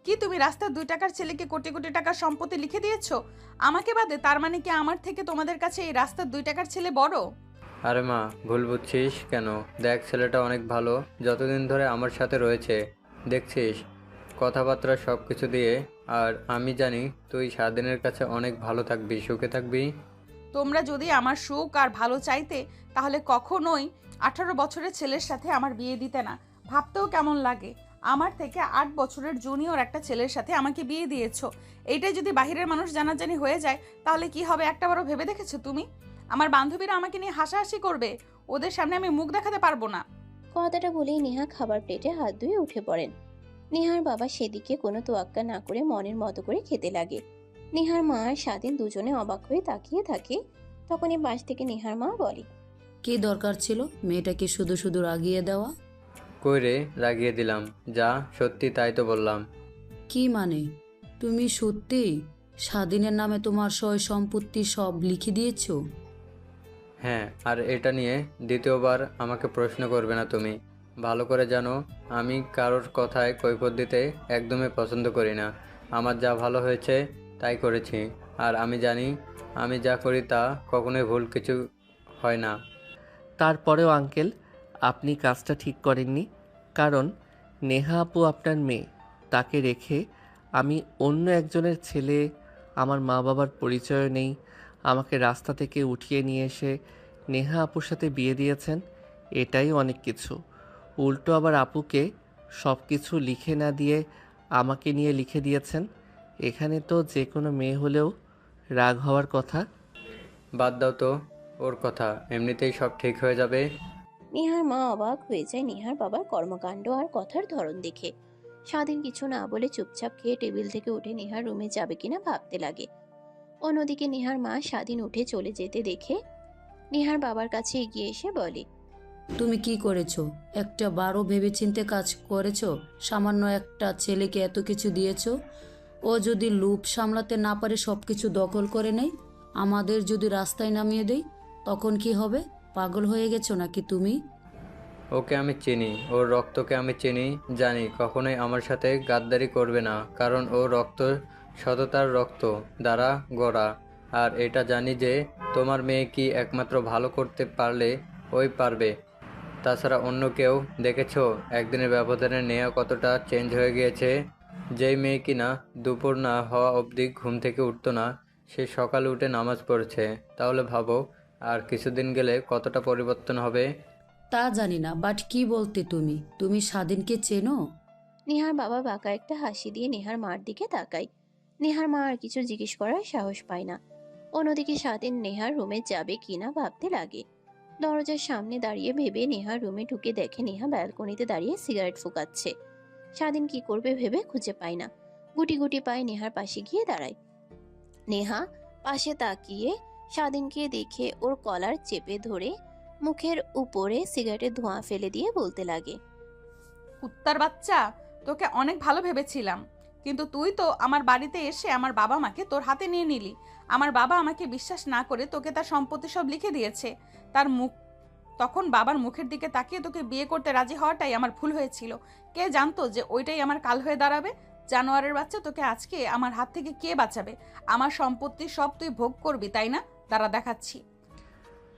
Speaker 1: কি তুমি রাস্তার 2 টাকার ছেলেকে কোটি কোটি টাকার সম্পত্তি লিখে দিয়েছো আমাকে বাদে? তার মানে কি আমার থেকে তোমাদের কাছে এই রাস্তার 2 টাকার ছেলে বড়?
Speaker 6: আরে মা, ভুল বুঝছিস কেন? দেখ ছেলেটা অনেক ভালো, যতদিন ধরে আমার সাথে রয়েছে দেখছিস, কথাবার্তা সব কিছু দিয়ে। আর আমি জানি তুই স্বাধীনের কাছে অনেক ভালো থাকবি, সুখে থাকবি।
Speaker 1: তোমরা যদি আমার সুখ আর ভালো চাইতে তাহলে কখনোই 18 বছরের ছেলের সাথে আমার বিয়ে দিতে না। ভাবতেও কেমন লাগে, আমার থেকে 8 বছরের জুনিয়র একটা ছেলের সাথে আমাকে বিয়ে দিয়েছো। এইটাই যদি বাহিরের মানুষ জানাজানি হয়ে যায় তাহলে কি হবে একটাবারও ভেবে দেখেছো তুমি? আমার বান্ধবীরা আমাকে নিয়ে হাসাহাসি করবে, ওদের সামনে আমি মুখ দেখাতে পারবো না।
Speaker 3: কথাটা বলেই নেহা খাবার প্লেটে হাত ধুয়ে উঠে পড়েন। নেহার বাবা সেদিকে কোনো তোয়াক্কা না করে মনের মতো করে খেতে লাগে। নেহার মা আর স্বাধীন দুজনে অবাক হয়ে তাকিয়ে থাকে। তখনই পাশ থেকে নেহার মা বলে,
Speaker 5: কি দরকার ছিল মেয়েটাকে শুধু শুধু রাগিয়ে দেওয়া?
Speaker 6: কই রে, রাগিয়ে দিলাম, যা সত্যি তাই তো বললাম।
Speaker 5: কি মানে, তুমি সত্যি স্বাধীনের নামে তোমার সয় সম্পত্তি সব লিখে দিয়েছো?
Speaker 6: হ্যাঁ, আর এটা নিয়ে দ্বিতীয়বার আমাকে প্রশ্ন করবে না তুমি। ভালো করে জানো আমি কারোর কথায় কৈফিয়ত দিতে একদমই পছন্দ করি না। আমার যা ভালো হয়েছে তাই করেছি, আর আমি জানি আমি যা করি তা কখনোই ভুল কিছু হয় না।
Speaker 2: তারপরেও আঙ্কেল, আপনি কাজটা ঠিক করেননি, কারণ নেহা আপু আপনার মেয়ে, তাকে রেখে আমি অন্য একজনের ছেলে, আমার মা বাবার পরিচয় নেই, আমাকে রাস্তা থেকে উঠিয়ে নিয়ে এসে নেহা আপুর সাথে বিয়ে দিয়েছেন। এটাই অনেক কিছু, উল্টো আবার আপুকে সব কিছু লিখে না দিয়ে আমাকে নিয়ে লিখে দিয়েছেন। এখানে তো যে কোনো মেয়ে হলেও রাগ হওয়ার কথা।
Speaker 6: বাদ দাও তো ওর কথা, এমনিতেই সব ঠিক হয়ে যাবে।
Speaker 3: নেহার মা অবাক হয়ে যায় নেহার বাবার কর্মকাণ্ড আর কথার ধরন দেখে। স্বাধীন কিছু না বলে চুপচাপ খেয়ে টেবিল থেকে উঠে নেহার রুমে যাবে কিনা ভাবতে লাগে। অন্যদিকে নেহার মা স্বাধীন উঠে চলে যেতে দেখে নেহার বাবার কাছে এগিয়ে এসে বলে,
Speaker 5: তুমি কি করেছো? একটা বারো ভেবেচিন্তে কাজ করেছো? সামান্য একটা ছেলেকে এত কিছু দিয়েছো, ও যদি লুপ সামলাতে না পারে সবকিছু দখল করে নেয়, আমাদের যদি রাস্তায় নামিয়ে দেয়, তখন কি হবে? পাগল হয়ে গেছো নাকি তুমি?
Speaker 6: ওকে আমি চিনি, ওর রক্তকে আমি চিনি, জানি কখনোই আমার সাথে গাদ্দারি করবে না, কারণ ও রক্ত সততার রক্ত দ্বারা গড়া। আর এটা জানি যে তোমার মেয়ে কি একমাত্র ভালো করতে পারলে ওই পারবে, তাছাড়া অন্য কেউ দেখেছো একদিনের ব্যবধানে নেয়া কতটা চেঞ্জ হয়ে গিয়েছে? যেই মেয়ে কিনা দুপুর না হওয়া অবধি ঘুম থেকে উঠতো না, সে সকালে উঠে নামাজ পড়ছে, তাহলে ভাবো আর কিছুদিন গেলে কতটা পরিবর্তন হবে।
Speaker 5: তা জানি না, বাট কি বলতে তুমি? তুমি স্বাধীনকে চেনো?
Speaker 3: নেহার বাবা বাঁকা একটা হাসি দিয়ে নেহার মার দিকে তাকায়। নেহার মা আর কিছু জিজ্ঞেস করার সাহস পায় না। অন্যদিকে স্বাধীন নেহার রুমে যাবে কিনা ভাবতে লাগে। দরজার সামনে দাঁড়িয়ে ভেবে নেহার রুমে ঢুকে দেখে নেহা ব্যালকনিতে দাঁড়িয়ে সিগারেট ফুঁকাচ্ছে। স্বাধীন কি করবে ভেবে খুঁজে পায় না। গুটি গুটি পায়ে নেহার পাশে গিয়ে দাঁড়ায়। নেহা পাশে তাকিয়ে স্বাধীনকে দেখে ওর কলার চেপে ধরে মুখের উপরে সিগারেটের ধোঁয়া ফেলে দিয়ে বলতে লাগে,
Speaker 1: কুত্তার বাচ্চা, তোকে অনেক ভালো ভেবেছিলাম, কিন্তু তুই তো আমার বাড়িতে এসে আমার বাবা মাকে তোর হাতে নিয়ে নিলি। আমার বাবা আমাকে বিশ্বাস না করে তোকে তার সম্পত্তি সব লিখে দিয়েছে। তার মুখ তখন বাবার মুখের দিকে তাকিয়ে তোকে বিয়ে করতে রাজি হওয়াটাই আমার ভুল হয়েছিল। কে জানতো যে ওইটাই আমার কাল হয়ে দাঁড়াবে। জানোয়ারের বাচ্চা, তোকে আজকে আমার হাত থেকে কে বাঁচাবে? আমার সম্পত্তি সব তুই ভোগ করবি, তাই না? দাঁড়া দেখাচ্ছি।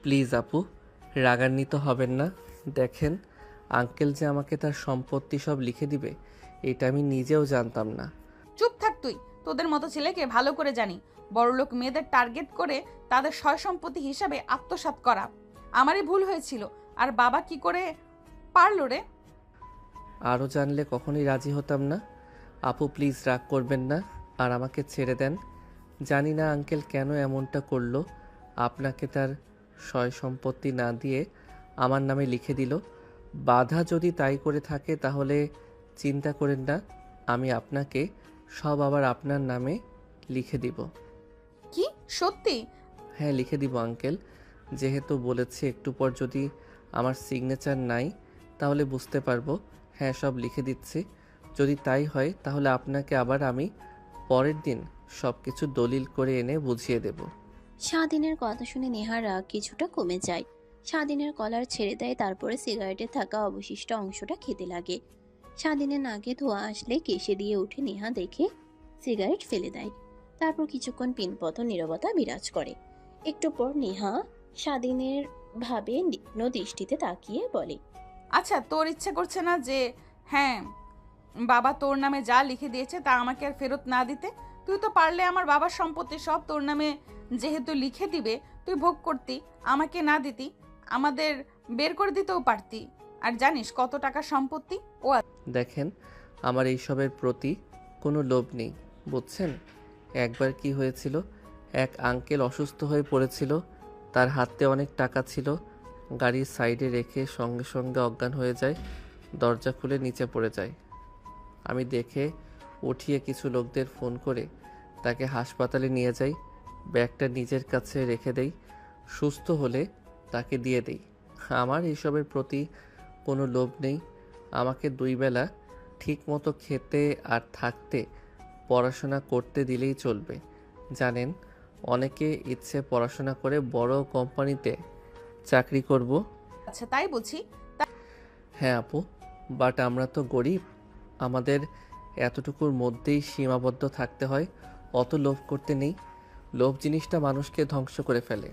Speaker 2: প্লিজ আপু, রাগান্বিত হবেন না। দেখেন, আঙ্কেল যে আমাকে তার সম্পত্তি সব লিখে দিবে এটা আমি নিজেও জানতাম না।
Speaker 1: চুপ থাক তুই। তোদের মতো ছেলেকে ভালো করে জানি। বড়লোক মেয়েদের টার্গেট করে তাদের সয় সম্পত্তি হিসাবে আত্মসাৎ করা আমারই ভুল হয়েছিল। আর বাবা কি করে পারলো রে?
Speaker 2: আরও জানলে কখনোই রাজি হতাম না। আপু প্লিজ রাগ করবেন না আর আমাকে ছেড়ে দেন। জানি না আঙ্কেল কেন এমনটা করলো, আপনাকে তার সয় সম্পত্তি না দিয়ে আমার নামে লিখে দিল। বাধা যদি তাই করে থাকে তাহলে চিন্তা করেন না, আমি আপনাকে সব আবার আপনার নামে লিখে দিব।
Speaker 1: কি সত্যি?
Speaker 2: হ্যাঁ, লিখে দিব আঙ্কেল। যেহেতু বলেছি একটু পর যদি আমার সিগনেচার নাই তাহলে বুঝতে পারবো। হ্যাঁ, সব লিখে দিচ্ছি। যদি তাই হয় তাহলে আপনাকে আবার আমি পরের দিন সব কিছু দলিল করে এনে বুঝিয়ে দেব।
Speaker 3: স্বাধীনের কথা শুনে নেহার রাগ কিছুটা কমে যায়। স্বাধীনের কলার ছেড়ে দেয়, তারপরে সিগারেটে থাকা অবশিষ্ট অংশটা খেতে লাগে। স্বাধীনের নাকে ধোঁয়া আসলে কেশে দিয়ে উঠে নেহা দেখে সিগারেট ফেলে দেয়। তারপর কিছুক্ষণ পিনপত নীরবতা বিরাজ করে। একটু পর নেহা স্বাধীনের ভাবে তীক্ষ্ণ দৃষ্টিতে তাকিয়ে বলে,
Speaker 1: আচ্ছা, তোর ইচ্ছে করছে না যে হ্যাঁ বাবা তোর নামে যা লিখে দিয়েছে তা আমাকে আর ফেরত না দিতে? তুই তো পারলে আমার বাবার সম্পত্তি সব তোর নামে যেহেতু লিখে দিবে তুই ভোগ করতি, আমাকে না দিতি, আমাদের বের করে দিতেও পারতি। আর জানিস কত টাকা সম্পত্তি? ও
Speaker 2: দেখেন, আমার এইসবের প্রতি কোনো লোভ নেই, বুঝছেন? একবার কি হয়েছিল, এক আঙ্কেল অসুস্থ হয়ে পড়েছিল, তার হাতে অনেক টাকা ছিল, গাড়ির সাইডে রেখে সঙ্গে সঙ্গে অজ্ঞান হয়ে যায়, দরজা খুলে নিচে পড়ে যায়। আমি দেখে উঠিয়ে কিছু লোকদের ফোন করে তাকে হাসপাতালে নিয়ে যাই, ব্যাগটা নিজের কাছে রেখে দেই, সুস্থ হলে তাকে দিয়ে দেই। আমার এইসবের প্রতি কোনো লোভ নেই। আমাকে দুই বেলা ঠিক মতো খেতে আর থাকতে, পড়াশোনা করতে দিলেই চলবে। জানেন, অনেকে ইচ্ছে পড়াশোনা করে বড় কোম্পানিতে চাকরি করব।
Speaker 1: আচ্ছা, তাই বুঝি।
Speaker 2: হ্যাঁ আপু, বাট আমরা তো গরিব, আমাদের এতটুকুর মধ্যেই সীমাবদ্ধ থাকতে হয়, অত লোভ করতে নেই। লোভ জিনিসটা মানুষকে ধ্বংস করে ফেলে।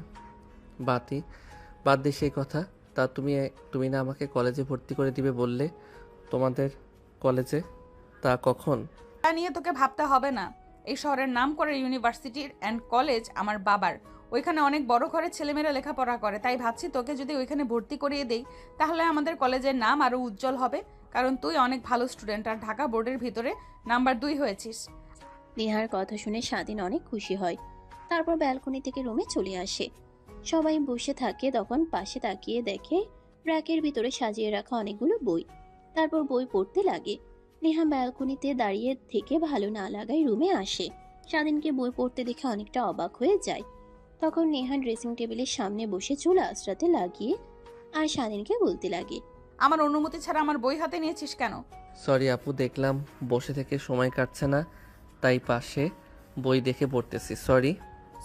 Speaker 2: বাদ দে সেই কথা। তা তুমি না আমাকে কলেজে ভর্তি করে দিবে বললে, তোমাদের কলেজে? তা কখন?
Speaker 1: তা নিয়ে তোকে ভাবতে হবে না। এই শহরের নাম করে ইউনিভার্সিটির অ্যান্ড কলেজ আমার বাবার। ওইখানে অনেক বড় ঘরের ছেলেমেয়েরা লেখাপড়া করে, তাই ভাবছি তোকে যদি ওইখানে ভর্তি করিয়ে দেই তাহলে আমাদের কলেজের নাম আরও উজ্জ্বল হবে। কারণ তুই অনেক ভালো স্টুডেন্ট আর ঢাকা বোর্ডের ভিতরে নাম্বার 2 হয়েছিস।
Speaker 3: নেহার কথা শুনে স্বাধীন অনেক খুশি হয়। তারপর ব্যালকনি থেকে রুমে চলে আসে। সবাই বসে থাকে, তখন পাশে তাকিয়ে দেখে র্যাকের ভিতরে সাজিয়ে রাখা অনেকগুলো বই। তারপর বই পড়তে লাগে। নেহা ব্যালকনিতে দাঁড়িয়ে থেকে ভালো না লাগায় রুমে আসে। স্বাধীনকে বই পড়তে দেখে অনেকটা অবাক হয়ে যায়। তখন নেহা ড্রেসিং টেবিলের সামনে বসে চুল আঁচড়াতে লাগিয়ে আর স্বাধীনকে বলতে লাগে,
Speaker 1: আমার অনুমতি ছাড়া আমার বই হাতে নিয়েছিস কেন?
Speaker 2: সরি আপু, দেখলাম বসে থেকে সময় কাটছে না, তাই পাশে বই দেখে পড়তেছি। সরি।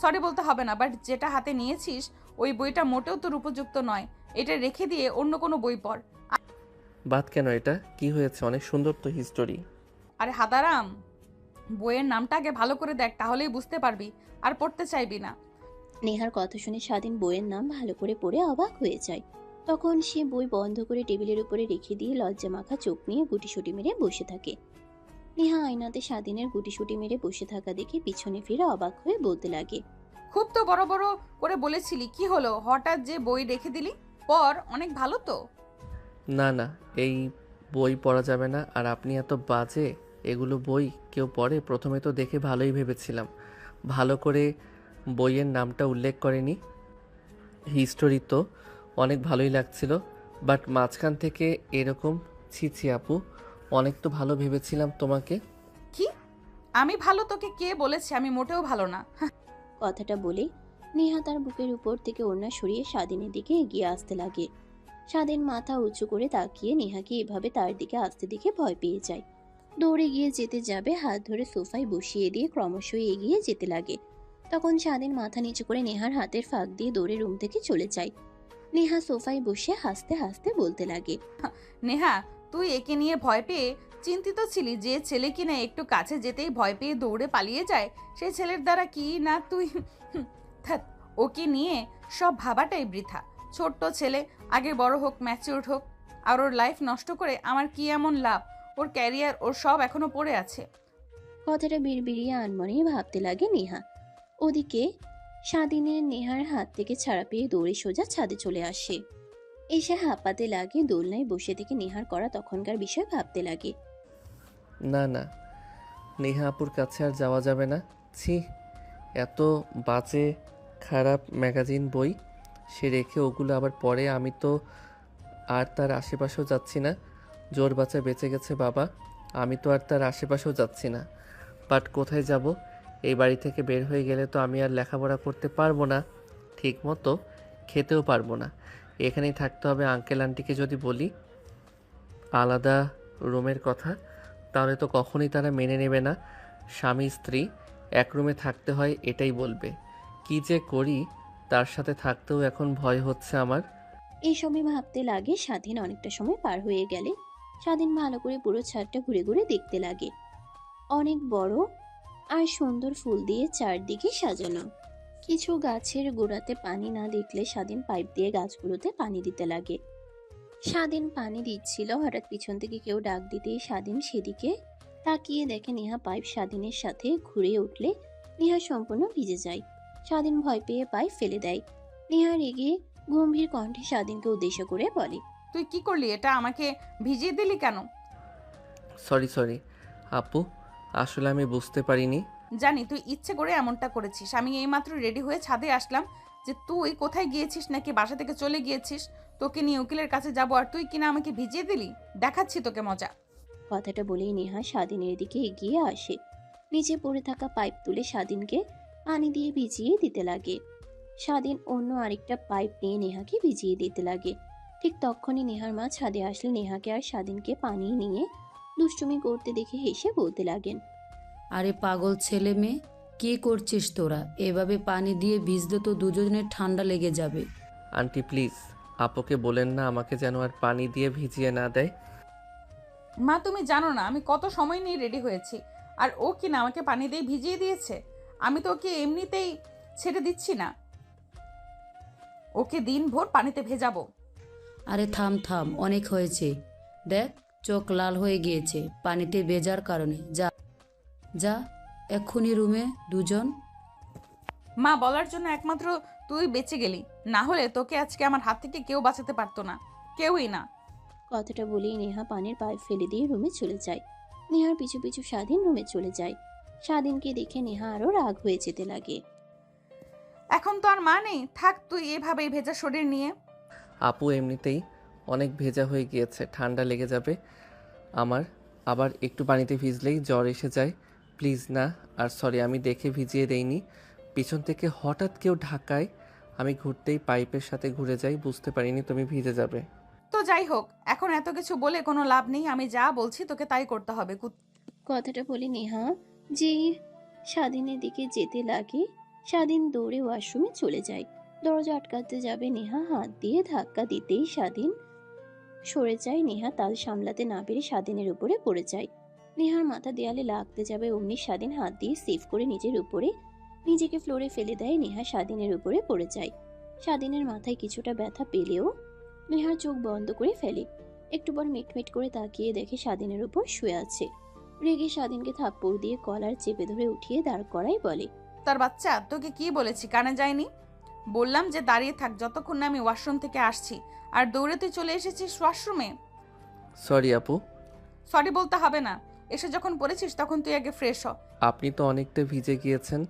Speaker 1: সরি বলতে হবে না, বাট যেটা হাতে নিয়েছিস ওই বইটা মোটেও তোর উপযুক্ত নয়। এটা রেখে দিয়ে অন্য কোনো বই পড়।
Speaker 2: বাদ কেন? এটা কি হয়েছে? অনেক সুন্দর তো হিস্টোরি।
Speaker 1: আরে হাদারাম, বইয়ের নামটা আগে ভালো করে দেখ, তাহলেই বুঝতে পারবি আর পড়তে চাইবি না।
Speaker 3: নেহার কথা শুনে স্বাধীন বইয়ের নাম ভালো করে পড়ে অবাক হয়ে যায়। তখন সে বই বন্ধ করে টেবিলের উপরে রেখে দিয়ে লজ্জা মাখা চোখ নিয়ে গুটিসুটি মেরে বসে থাকে। নেহা আয়নাতে স্বাধীনের গুটিসুটি মেরে বসে থাকা দেখে পিছনে ফিরে অবাক হয়ে বলতে লাগে,
Speaker 1: খুব তো বড় বড় করে বলেছিলি, কি হলো হঠাৎ যে বই রেখে দিলি? পড়, অনেক ভালো তো।
Speaker 2: না না, এই বই পড়া যাবে না। আর আপনি এত বাজে, এগুলো বই কেউ পড়ে? প্রথমে তো দেখে ভালোই ভেবেছিলাম, ভালো করে বইয়ের নামটা উল্লেখ করেনি। হিস্টোরি তো অনেক ভালোই লাগছিল, বাট মাঝখান থেকে এরকম ছি ছি আপু, অনেক তো ভালো ভেবেছিলাম তোমাকে।
Speaker 1: কি? আমি ভালো? তোকে কে বলেছে আমি মোটেও ভালো না?
Speaker 3: কথাটা বলে নেহা তার বুকের উপর থেকে ওড়না সরিয়ে স্বাধীনের দিকে এগিয়ে আসতে লাগে। স্বাধীন মাথা উঁচু করে তাকিয়ে নেহাকে এভাবে তার দিকে আসতে দেখে ভয় পেয়ে যায়। দৌড়ে গিয়ে যেতে যাবে, হাত ধরে সোফায় বসিয়ে দিয়ে ক্রমশই এগিয়ে যেতে লাগে। তখন স্বাধীন মাথা নিচু করে নেহার হাতের ফাঁক দিয়ে দৌড়ে রুম থেকে চলে যায়। নেহা সোফায় বসে হাসতে হাসতে বলতে লাগে,
Speaker 1: নেহা, তুই একে নিয়ে ভয় পেয়ে চিন্তিত ছিলি যে ছেলে কিনা একটু কাছে যেতেই ভয় পেয়ে দৌড়ে পালিয়ে যায়, সেই ছেলের দ্বারা কি না তুই ধ্যাৎ, ওকে নিয়ে সব ভাবাটাই বৃথা। ছোট্ট ছেলে, আগে বড় হোক, ম্যাচিউরড হোক। আর ওর লাইফ নষ্ট করে আমার কি এমন লাভ? ওর ক্যারিয়ার, ওর সব এখনো পড়ে আছে।
Speaker 3: কথাটা বিড়বিড়িয়ে আনমনে ভাবতে লাগে নেহা। ওদিকে স্বাধীনের নেহার হাত থেকে ছাড়া পেয়ে দৌড়ে সোজা ছাদে চলে আসে। এসে হাঁপাতে লাগে, দোলনায় বসে থেকে নেহার করা তখনকার বিষয় ভাবতে লাগে।
Speaker 2: না না, নেহা আপুর কাছে আর যাওয়া যাবে না। ছি, এত বাজে খারাপ ম্যাগাজিন বই সে রেখে ওগুলো আবার পড়ে। আমি তো আর তার আশেপাশেও যাচ্ছি না। জোর বাচ্চা বেঁচে গেছে বাবা, আমি তো আর তার আশেপাশেও যাচ্ছি না। বাট কোথায় যাব? এই বাড়ি থেকে বের হয়ে গেলে তো আমি আর লেখাপড়া করতে পারবো না, ঠিক মতো খেতেও পারবো না। এখানেই থাকতে হবে। আঙ্কেল আন্টিকে যদি বলি আলাদা রুমের কথা, তাহলে তো কখনোই তারা মেনে নেবে না। স্বামী স্ত্রী এক রুমে থাকতে হয় এটাই বলবে। কি যে করি, তার সাথে থাকতেও এখন ভয় হচ্ছে আমার।
Speaker 3: এই সময় ভাবতে লাগে। স্বাধীন অনেকটা সময় পার হয়ে গেলে স্বাধীন ভালো করে পুরো ছাদটা ঘুরে ঘুরে দেখতে লাগে। অনেক বড় আর সুন্দর ফুল দিয়ে চারদিকে সাজানো। কিছু গাছের গোড়াতে পানি না দেখলে স্বাধীন পাইপ দিয়ে গাছগুলোতে পানি দিতে লাগে। স্বাধীন পানি দিচ্ছিল, হঠাৎ পিছন থেকে কেউ ডাক দিতেই স্বাধীন সেদিকে তাকিয়ে দেখে নেহা পাইপ স্বাধীনের সাথে ঘুরে উঠলে নেহা সম্পূর্ণ ভিজে যায়। স্বাধীন ভয় পেয়ে পাইপ ফেলে দেয়। নেহা রেগে গম্ভীর কণ্ঠে স্বাধীনকে উদ্দেশ্য করে বলে,
Speaker 1: তুই কি করলি? এটা আমাকে ভিজিয়ে দিলি কেন?
Speaker 2: সরি সরি আপু, আসলে আমি বুঝতে পারিনি।
Speaker 1: জানি তুই ইচ্ছে করে এমনটা করেছিস। আমি এইমাত্র রেডি হয়ে ছাদে আসলাম যে তুই কোথায় গিয়েছিস, নাকি বাসা থেকে চলে গিয়েছিস। তোকে নিয়ে উকিলের কাছে যাবো আর তুই কিনা আমাকে ভিজিয়ে দিলি। দেখাচ্ছি তোকে মজা।
Speaker 3: কথাটা বলেই নেহা স্বাধীনের দিকে এগিয়ে আসে। নিচে পড়ে থাকা পাইপ তুলে স্বাধীনকে পানি দিয়ে ভিজিয়ে দিতে লাগে। স্বাধীন অন্য আরেকটা পাইপ নিয়ে নেহাকে ভিজিয়ে দিতে লাগে। ঠিক তখনই নেহার মা ছাদে আসলে নেহাকে আর স্বাধীনকে পানি নিয়ে দুষ্টুমি করতে দেখে হেসে বলতে লাগেন,
Speaker 5: আরে পাগল ছেলে মেয়ে, কি করছিস তোরা? এভাবে পানি দিয়ে ভিজলে তো দুজনের ঠান্ডা লেগে যাবে।
Speaker 2: আন্টি প্লিজ আপুকে বলেন না আমাকে যেন আর পানি দিয়ে ভিজিয়ে না দেয়।
Speaker 1: মা, তুমি জানো না আমি কত সময় নিয়ে রেডি হয়েছি, আর ও কিনা আমাকে পানি দিয়ে ভিজিয়ে দিয়েছে। আমি তো ওকে এমনিতেই ছেড়ে দিচ্ছি না, ওকে দিনভর পানিতে ভেজাবো।
Speaker 5: আরে থাম থাম, অনেক হয়েছে। দেখ, চোখ লাল হয়ে গিয়েছে পানিতে ভেজার কারণে। যা যা এক্ষুনি রুমে দুজন।
Speaker 1: মা, বলার জন্য একমাত্র তুই বেঁচে গেলি, না হলে তোকে আজকে আমার হাত থেকে কেউ বাঁচাতে পারতো না, কেউই না।
Speaker 3: কথাটা বলেই নেহা পানির পাইপ ফেলে দিয়ে রুমে চলে যায়। নেহার পিছু পিছু স্বাধীন রুমে চলে যায়। স্বাধীনকে দেখে নেহা আরো রাগ হয়ে যেতে লাগে।
Speaker 1: এখন তো আর মা নেই, থাক তুই এভাবেই ভেজা শরীর নিয়ে।
Speaker 2: আপু এমনিতেই অনেক ভেজা হয়ে গিয়েছে, ঠান্ডা লেগে যাবে আমার। আবার একটু পানিতে ভিজলেই জ্বর এসে যায়। প্লিজ না। আর সরি, আমি দেখে ভিজিয়ে দেইনি। পিছন থেকে হঠাৎ কেউ ঢাকায়, আমি ঘুরতেই পাইপের সাথে ঘুরে যাই, বুঝতে পারিনি তুমি ভিজে যাবে।
Speaker 1: তো যাই হোক, এখন এত কিছু বলে কোনো লাভ নেই। আমি যা বলছি তোকে তাই করতে হবে।
Speaker 3: কথাটা বলে নেহা যে স্বাধীনের দিকে যেতে লাগে, স্বাধীন দৌড়ে ওয়াশরুমে চলে যায়। দরজা আটকাতে যাবে নেহা, হাত দিয়ে ধাক্কা দিতেই স্বাধীন সরে যায়। নেহা তাল সামলাতে না পেরে স্বাধীনের উপরে পড়ে যায়। নেহার মাথা দেয়ালে লাগতে যাবে, অমনি স্বাধীন হাত দিয়ে সেভ করে নিজের উপরে নিজেকে ফ্লোরে ফেলে দেয়। নেহা স্বাধীনের উপরে পড়ে যায়। স্বাধীনের মাথায় কিছুটা ব্যথা পেলেও নেহার চোখ বন্ধ করে ফেলে। একটু পর মিটমিট করে তাকিয়ে দেখে স্বাধীনের উপর শুয়ে আছে। রেগে স্বাধীনকে থাপ্পড় দিয়ে কলার চেপে ধরে উঠিয়ে দাঁড় করাই বলে,
Speaker 1: তার বাচ্চা, তোকে কি বলেছি কানে যায়নি? বললাম যে দাঁড়িয়ে থাক যতক্ষণ না আমি ওয়াশরুম থেকে আসছি, আর দৌড়ে তুই চলে এসেছিস ওয়াশরুমে।
Speaker 2: সরি আপু।
Speaker 1: সরি বলতে হবে না, এসে যখন পড়েছিস তখন তুই আগে ফ্রেশ হ।
Speaker 2: আপনি তো অনেকটা ভিজে গিয়েছেন,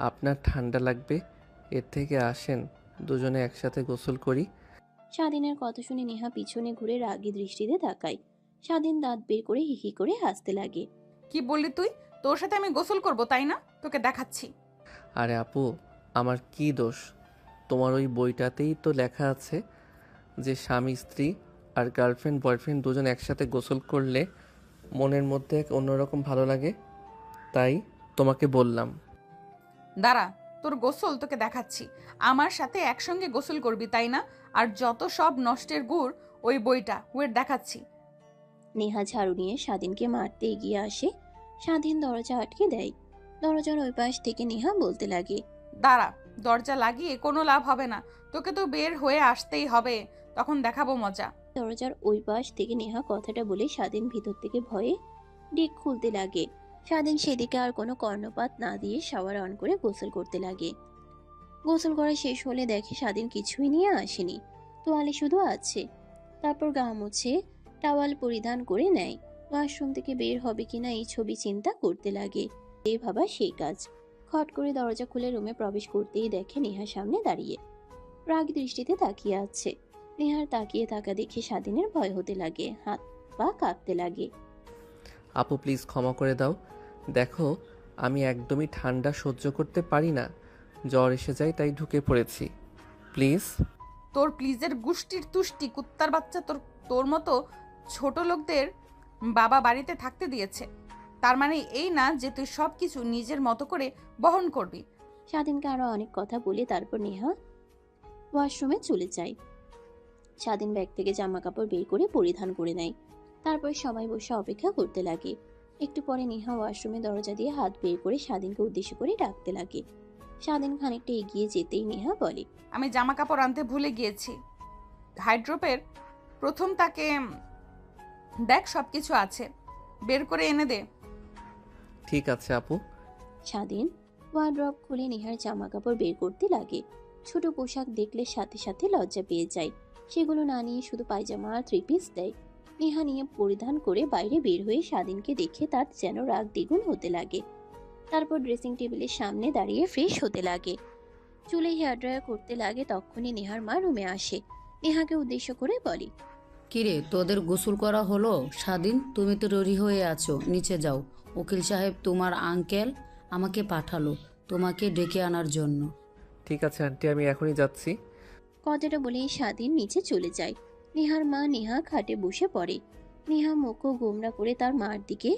Speaker 2: আপনার ঠান্ডা লাগবে। এর থেকে আসেন দুজনে একসাথে গোসল করি।
Speaker 3: স্বাধীনের কথা শুনে নেহা পিছনে ঘুরে রাগী দৃষ্টিতে তাকায়। স্বাধীন দাঁত বের করে হিহি করে হাসতে লাগে।
Speaker 1: কি বললি তুই? তোর সাথে আমি গোসল করব তাই না? তোকে দেখাচ্ছি।
Speaker 2: আরে আপু, আমার কি দোষ? তোমার ওই বইটাতেই তো লেখা আছে যে স্বামী স্ত্রী আর গার্লফ্রেন্ড বয়ফ্রেন্ড দুজন একসাথে গোসল করলে মনের মধ্যে এক অন্যরকম ভালো লাগে, তাই তোমাকে বললাম।
Speaker 1: দাঁড়া, তোর গোসল তোকে দেখাচ্ছি। আমার সাথে একসঙ্গে গোসল করবি তাই না? আর যত সব নষ্টের গুড় ওই বইটা, ওয়েট দেখাচ্ছি।
Speaker 3: নেহা ঝাড়ু নিয়ে স্বাধীনকে মারতে এগিয়ে আসে। স্বাধীন দরজা আটকে দেয়। দরজার ওই পাশ থেকে নেহা বলতে লাগে,
Speaker 1: দাঁড়া, দরজা লাগিয়ে কোনো লাভ হবে না, তোকে তো বের হয়ে আসতেই হবে, তখন দেখাবো মজা।
Speaker 3: দরজার ওই পাশ থেকে নেহা কথাটা বলে স্বাধীন ভিতর থেকে ভয়ে ডিক খুলতে লাগে। স্বাধীন সেদিকে আর কোনো কর্ণপাত না দিয়ে শাওয়ার অন করে গোসল করতে লাগে। গোসল করা শেষ হলে দেখে স্বাধীন কিছুই নিয়ে আসেনি, তোয়ালে শুধু আছে। তারপর গা মুছে টাওয়াল পরিধান করে নেয়। ওয়াশরুম থেকে বের হবে কিনা এই ছবি চিন্তা করতে লাগে। এই ভাবা সেই কাজ। খট করে দরজা খুলে রুমে প্রবেশ করতেই দেখে নেহা সামনে দাঁড়িয়ে রাগ দৃষ্টিতে তাকিয়ে আছে। নেহার তাকিয়ে থাকা দেখে স্বাধীনের ভয় হতে লাগে, হাত পা কাঁপতে লাগে।
Speaker 2: আপু প্লিজ ক্ষমা করে দাও। দেখো, আমি একদমই ঠান্ডা সহ্য করতে পারি না, জ্বর এসে যায় তাই ঢুকে পড়েছি, প্লিজ।
Speaker 1: তোর প্লিজের গুষ্টির তুষ্টি, কুত্তার বাচ্চা। তোর তোর মতো ছোট লোকদের বাবা বাড়িতে থাকতে দিয়েছে, তার মানে এই না যে তুই সব কিছু নিজের মতো করে বহন করবি।
Speaker 3: স্বাধীনকে আরো অনেক কথা বলে তারপর নেহা ওয়াশরুমে চলে যায়। স্বাধীন ব্যাগ থেকে জামা কাপড় বের করে পরিধান করে নেয়। তারপর সবাই বসে অপেক্ষা করতে লাগে। একটু পরে নেহা ওয়াশরুমে দরজা দিয়ে হাত বের করে স্বাধীনকে উদ্দেশ্য করে ডাকতে লাগে। স্বাধীন খানিকটা এগিয়ে যেতেই নেহা বলে,
Speaker 1: আমি জামা কাপড় আনতে ভুলে গিয়েছি। হাইড্রোপের প্রথম তাকে দেখ, সব কিছু আছে, বের করে এনে দে।
Speaker 2: ঠিক আছে আপু।
Speaker 3: স্বাধীন ওয়ার্ড্রপ খুলে নেহার জামা কাপড় বের করতে লাগে। ছোট পোশাক দেখলে সাথে সাথে লজ্জা পেয়ে যায়। সেগুলো না নিয়ে শুধু পায়জামা আর থ্রি পিস দেয়। নেহা নিয়ে পরিধান করে বাইরে বের হয়ে স্বাধীনকে দেখে তার যেন রাগ দ্বিগুণ হতে লাগে। তারপর ড্রেসিং টেবিলের সামনে দাঁড়িয়ে ফ্রেশ হতে লাগে, চুলে হেয়ার ড্রায়ার করতে লাগে। তখনই নেহার মা রুমে আসে। নেহাকে উদ্দেশ্য করে বলে,
Speaker 5: কিরে, তোদের গোসল করা হলো? স্বাধীন, তুমি তো রেডি হয়ে আছো, নিচে যাও। উকিল সাহেব তোমার আঙ্কেল আমাকে পাঠালো তোমাকে ডেকে আনার জন্য।
Speaker 2: ঠিক আছে আন্টি, আমি এখনই যাচ্ছি।
Speaker 3: কথাটা বলেই স্বাধীন নিচে চলে যায়। নেহার মা নেহা খাটে বসে পড়ে। নেহা মুখ গোমরা করে তার মার দিকে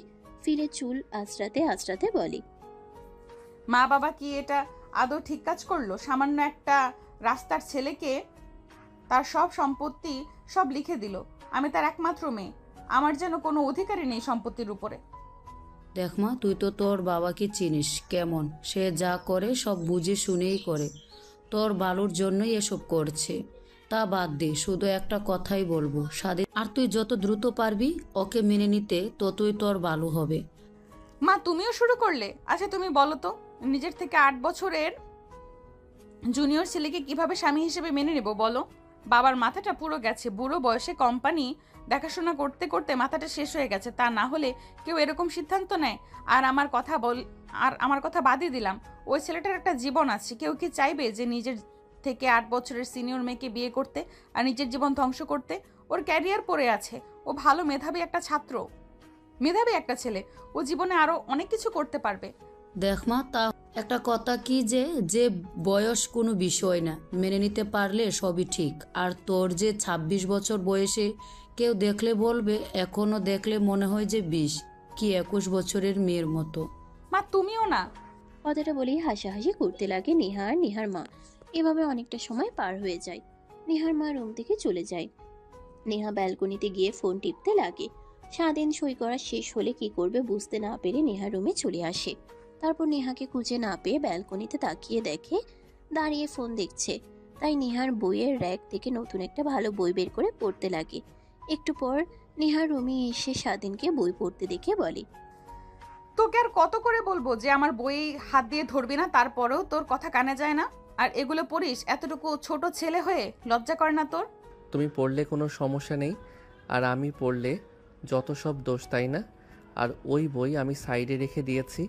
Speaker 3: ফিরে চুল আঁচড়াতে আঁচড়াতে বলে,
Speaker 1: মা বাবা কি এটা আদৌ ঠিক কাজ করলো? সামান্য একটা রাস্তার ছেলেকে তার সব সম্পত্তি সব লিখে দিল। আমি তার একমাত্র মেয়ে, আমার যেন কোনো অধিকারই নেই সম্পত্তির উপরে।
Speaker 5: দেখ মা, তুই তো তোর বাবাকে চিনিস কেমন, সে যা করে সব বুঝে শুনেই করে। তোর ভালোর জন্যই এসব করছে। তা বাদ দে, শুধু একটা কথাই বলবো, স্বাধীন, আর তুই যত দ্রুত পারবি ওকে মেনে নিতে ততই তোর ভালো হবে।
Speaker 1: মা তুমিও শুরু করলে? আচ্ছা তুমি বলো তো, নিজের থেকে 8 বছরের জুনিয়র ছেলেকে কিভাবে স্বামী হিসেবে মেনে নেব বলো? বাবার মাথাটা পুরো গেছে, বুড়ো বয়সে কোম্পানি দেখাশোনা করতে করতে মাথাটা শেষ হয়ে গেছে। তা না হলে কেউ এরকম সিদ্ধান্ত নেয়? আর আমার কথা বাদই দিলাম, ওই ছেলেটার একটা জীবন আছে। কেউ কি চাইবে যে নিজের থেকে 8 বছরের সিনিয়র মেয়েকে বিয়ে করতে আর নিজের জীবন ধ্বংস করতে? ওর ক্যারিয়ার পড়ে আছে, ও ভালো মেধাবী একটা ছাত্র, মেধাবী একটা ছেলে, ও জীবনে আরো অনেক কিছু করতে পারবে।
Speaker 5: দেখ মা, তা একটা কথা কি যে যে বয়স কোনো বিষয় না, মেনে নিতে পারলে সবই ঠিক। আর তোর যে 26 বছর বয়সে কেউ দেখলে বলবে, এখনো দেখলে মনে হয় যে 20 কি 21 বছরের মেয়ের মতো।
Speaker 1: মা তুমিও না।
Speaker 3: কথাটা বলেই হাসাহাসি করতে লাগে নেহা আর নেহার মা। এভাবে অনেকটা সময় পার হয়ে যায়। নেহার মা রুম থেকে চলে যায়। নেহা ব্যালকনিতে গিয়ে ফোন টিপতে লাগে। স্বাধীন সই করা শেষ হলে কি করবে বুঝতে না পেরে নেহা রুমে চলে আসে। তারপর নেহাকে খুঁজে না পেয়ে ব্যালকনিতে তাকিয়ে দেখে দাঁড়িয়ে ফোন দেখছে। তাই নেহার বইয়ের র্যাক থেকে নতুন একটা ভালো বই বের করে পড়তে লাগে। একটু পর নেহার রুমে এসে স্বাধীনকে বই পড়তে দেখে বলে,
Speaker 1: তোকে আর কত করে বলবো যে আমার বই হাত দিয়ে ধরবি না, তারপরেও তোর কথা কানে যায় না। আর এগুলো পড়িস এতটুকু ছোট ছেলে হয়ে, লজ্জা করে না তোর?
Speaker 2: তুমি পড়লে কোনো সমস্যা নেই, আর আমি পড়লে যত সব দোষ, তাই না? আর ওই বই আমি সাইডে রেখে দিয়েছি,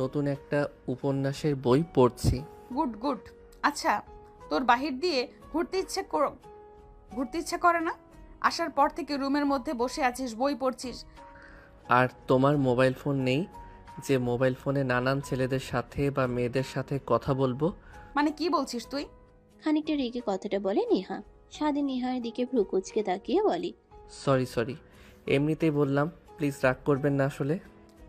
Speaker 2: নতুন একটা উপন্যাসের বই পড়ছি।
Speaker 1: Good good. আচ্ছা তোর বাহির দিয়ে ঘুরতে ইচ্ছে করে না? আসার পর থেকে রুমের মধ্যে বসে আছিস, বই পড়ছিস।
Speaker 2: আর তোমার মোবাইল ফোন নেই যে মোবাইল ফোনে নানান ছেলেদের সাথে বা মেয়েদের সাথে কথা বলবো?
Speaker 1: মানে কি বলছিস তুই?
Speaker 3: খানিকটা রেগে কথাটা বলে নেহা। স্বাধীন নেহার দিকে ভ্রু কুচকে তাকিয়ে বলে,
Speaker 2: সরি, এমনিতেই বললাম, প্লিজ রাগ করবেন না আসলে।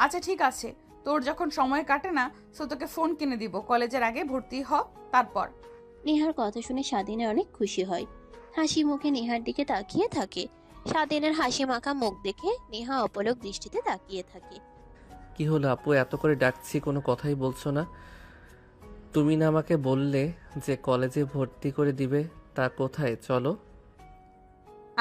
Speaker 1: আচ্ছা ঠিক আছে, তোর যখন সময় কাটে না, সো তোকে ফোন কিনে দিব, কলেজের আগে ভর্তি হ তারপর।
Speaker 3: নেহার কথা শুনে স্বাধীনের অনেক খুশি হয়। হাসি মুখে নেহার দিকে তাকিয়ে থাকে। স্বাধীনের হাসি মাখা মুখ দেখে নেহা অপলক দৃষ্টিতে তাকিয়ে থাকে।
Speaker 2: কি হলো আপু, এত করে ডাকছি কোনো কথাই বলছো না? তুমি না আমাকে বললে যে কলেজে ভর্তি করে দিবে, তা কোথায়? চলো।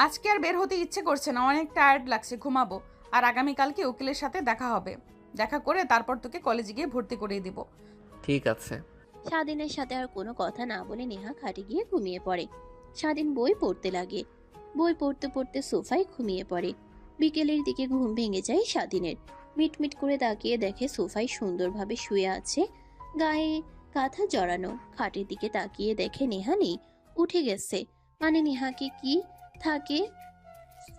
Speaker 1: আজকে আর বের হতে ইচ্ছে করছে না, অনেক টায়ার্ড লাগছে, ঘুমাবো। আর আগামীকালকে উকিলের সাথে দেখা হবে, দেখা করে তারপর তোকে কলেজে গিয়ে ভর্তি করিয়ে দিব।
Speaker 2: ঠিক আছে।
Speaker 3: স্বাধীনের সাথে আর কোনো কথা না বলে নেহা খাটে গিয়ে ঘুমিয়ে পড়ে। স্বাধীন বই পড়তে লাগে। বই পড়তে পড়তে সোফায় ঘুমিয়ে পড়ে। বিকেলের দিকে ঘুম ভেঙে যায় স্বাধীনের। মিটমিট করে তাকিয়ে দেখে সোফায় সুন্দরভাবে শুয়ে আছে, গায়ে কাঁথা জড়ানো। খাটের দিকে তাকিয়ে দেখে নেহা নেই, উঠে গেছে। মানে নেহাকে কি থাকে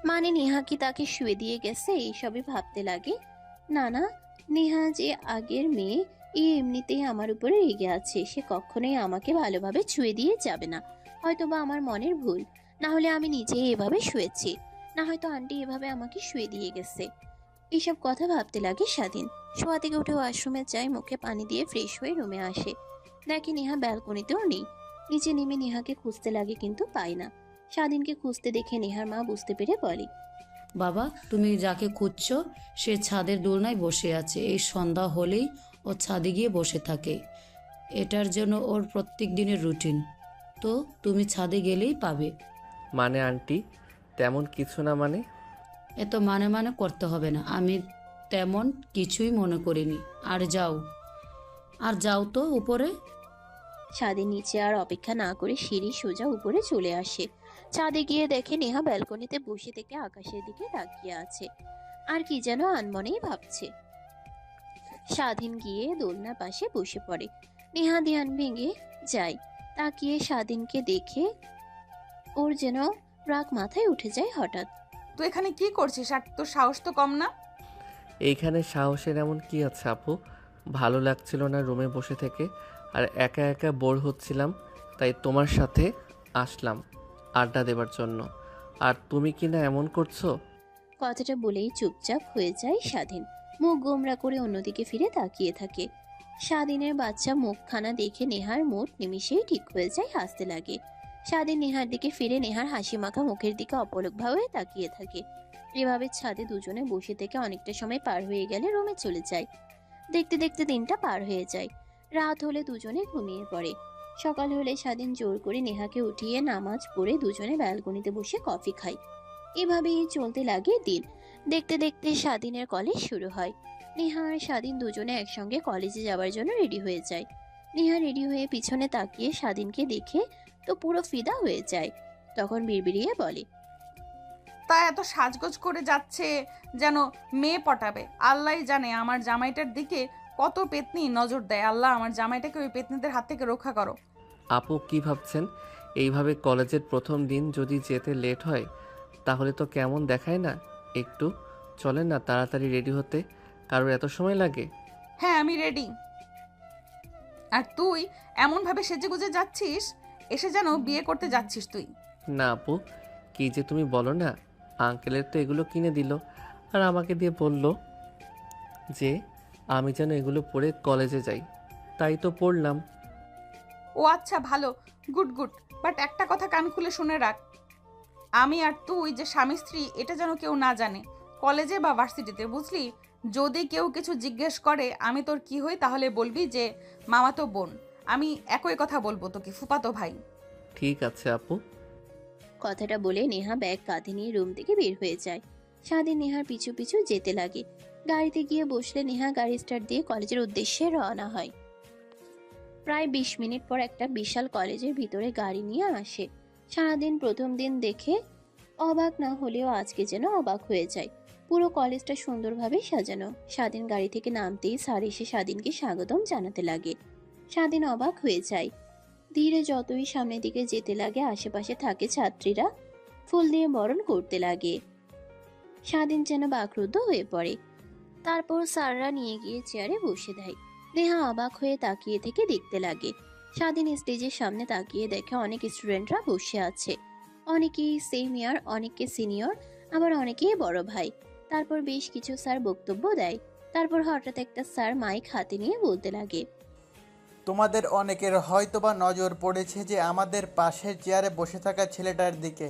Speaker 3: মানে নেহা কি তাকে শুয়ে দিয়ে গেছে? এইসবই ভাবতে লাগে। না না, নেহা যে আগের মেয়ে, এমনিতেই আমার উপরে রেগে আছে। সে কখনোই আমাকে ভালোভাবে ছুঁয়ে দিয়ে যাবে না। হয়তোবা আমার মনের ভুল, না হলে আমি নিজেই এভাবে শুয়েছি, না হয়তো আন্টি এভাবে আমাকে শুয়ে দিয়ে গেছে। এইসব কথা ভাবতে লাগে স্বাধীন। শোয়া থেকে উঠে ওয়াশরুমে যায়, মুখে পানি দিয়ে ফ্রেশ হয়ে রুমে আসে। দেখে নেহা ব্যালকনিতেও নেই। নিচে নেমে নেহাকে খুঁজতে লাগে কিন্তু পায় না। স্বাধীনকে খুঁজতে দেখে নেহার মা বুঝতে পেরে বলে,
Speaker 5: বাবা, তুমি যাকে খুঁজছো সে ছাদের দোলনায় বসে আছে। এই সন্ধ্যা হলেই ও ছাদে গিয়ে বসে থাকে। এটার জন্য ওর প্রত্যেক দিনের রুটিন। তো তুমি ছাদে গেলেই পাবে।
Speaker 2: মানে আন্টি, তেমন কিছু না মানে?
Speaker 5: এত মানে করতে হবে না, আমি তেমন কিছুই মনে করিনি। আর যাও তো উপরে।
Speaker 3: ছাদে নিচে আর অপেক্ষা না করে সিঁড়ি সোজা উপরে চলে আসে। ছাদে গিয়ে দেখে নেহা ব্যালকনিতে বসে থেকে আকাশের দিকে তাকিয়ে আছে, আর কি যেন আনমনেই ভাবছে। স্বাধীন গিয়ে দোলনার পাশে বসে পড়ে। নেহা ধ্যান ভেঙে যায়। তাকিয়ে স্বাধীনকে দেখে ওর যেন রাগ মাথায় উঠে যায় হঠাৎ।
Speaker 1: তুই এখানে কি করছিস? আর তোর সাহস তো কম না।
Speaker 2: এইখানে সাহসের এমন কি আছে আপু? ভালো লাগছিল না রুমে বসে থেকে, আর একা একা বোর হচ্ছিলাম, তাই তোমার সাথে আসলাম আড্ডা দেবার জন্য। আর তুমি কি না এমন করছো?
Speaker 3: কথাটা বলেই চুপচাপ হয়ে যায় স্বাধীন। মুখ গোমরা করে অন্যদিকে ফিরে তাকিয়ে থাকে। স্বাধীনের বাচ্চা মুখখানা দেখে নেহার মুড নিমিষেই ঠিক হয়ে যায়, হাসতে লাগে। স্বাধীন নেহার দিকে ফিরে নেহার হাসি মাখা মুখের দিকে অপলকভাবে তাকিয়ে থাকে। এভাবে ছাদে দুজনে বসে থেকে অনেকটা সময় পার হয়ে গেলে রুমে চলে যায়। দেখতে দেখতে দিনটা পার হয়ে যায়। রাত হলে দুজনে ঘুমিয়ে পড়ে। সকাল হলে স্বাধীন জোর করে নেহাকে উঠিয়ে নামাজ পড়ে দুজনে ব্যালকনিতে বসে কফি খায়। এভাবেই চলতে লাগে দিন। দেখতে দেখতে স্বাধীনের কলেজ শুরু হয়। নেহা আর স্বাধীন দুজনে একসঙ্গে কলেজে যাওয়ার জন্য রেডি হয়ে যায়। নেহা রেডি হয়ে পিছনে তাকিয়ে স্বাধীনকে দেখে তো পুরো ফিদা হয়ে যায়। তখন বিড়বিড়িয়ে বলে,
Speaker 1: তা এত সাজগোজ করে যাচ্ছে যেন মেয়ে পটাবে। আল্লাহই জানে আমার জামাইটার দিকে কত পেতনি নজর দেয়। আল্লাহ আমার জামাইটাকে ওই পেতনিদের হাত থেকে রক্ষা করো।
Speaker 2: আপু কি ভাবছেন? এইভাবে কলেজের প্রথম দিন যদি যেতে লেট হয় তাহলে তো কেমন দেখায় না? একটু চলেন না তাড়াতাড়ি রেডি হতে, কারোর এত সময় লাগে?
Speaker 1: হ্যাঁ আমি রেডি। আর তুই এমনভাবে সেজেগুজে যাচ্ছিস, এসে যেন বিয়ে করতে যাচ্ছিস তুই।
Speaker 2: না আপু, কি যে তুমি বলো না। আঙ্কেলের তো এগুলো কিনে দিল, আর আমাকে দিয়ে বলল যে আমি যেন এগুলো পরে কলেজে যাই, তাই তো পড়লাম।
Speaker 1: ও আচ্ছা, ভালো, গুড গুড। বাট একটা কথা কান খুলে শুনে রাখ, আমি আর তুই যে স্বামী স্ত্রী এটা যেন কেউ না জানে, কলেজে বা ভার্সিটিতে, বুঝলি? যদি কেউ কিছু জিজ্ঞেস করে আমি তোর কি হই, তাহলে বলবি যে মামাতো বোন। আমি একই কথা বলবো তোকে, ফুপাতো ভাই।
Speaker 2: ঠিক আছে আপু।
Speaker 3: কথাটা বলে নেহা ব্যাগ কাঁধে নিয়ে রুম থেকে বের হয়ে যায়। স্বাধীন নেহার পিছু পিছু যেতে লাগে। গাড়িতে গিয়ে বসলে নেহা গাড়ি স্টার্ট দিয়ে কলেজের উদ্দেশ্যে রওনা হয়। প্রায় 20 মিনিট পর একটা বিশাল কলেজের ভিতরে গাড়ি নিয়ে আসে। সারাদিন প্রথম দিন দেখে অবাক না হলেও আজকে যেন অবাক হয়ে যায়। পুরো কলেজটা সুন্দরভাবে সাজানো। স্বাধীন গাড়ি থেকে নামতেই স্যার এসে স্বাধীনকে স্বাগতম জানাতে লাগে। স্বাধীন অবাক হয়ে যায়। ধীরে যতই সামনের দিকে যেতে লাগে আশেপাশে থাকে ছাত্রীরা। ফুল দিয়ে বরণ করতে লাগে। স্বাধীন যেন বাকরুদ্ধ হয়ে পড়ে। তারপর স্যাররা নিয়ে গিয়ে চেয়ারে বসে দেয়। নেহা অবাক হয়ে তাকিয়ে থেকে দেখতে লাগে। স্বাধীন স্টেজের সামনে তাকিয়ে দেখে অনেক স্টুডেন্টরা বসে আছে। অনেকেই সেম ইয়ার, অনেকে সিনিয়র, আবার অনেকেই বড় ভাই। তারপর বেশ কিছু স্যার বক্তব্য দেয়। তারপর হঠাৎ একটা স্যার মাইক হাতে নিয়ে বলতে লাগে,
Speaker 7: তোমাদের অনেকের হয়তোবা নজর পড়েছে যে আমাদের পাশের চেয়ারে বসে থাকা ছেলেটার দিকে।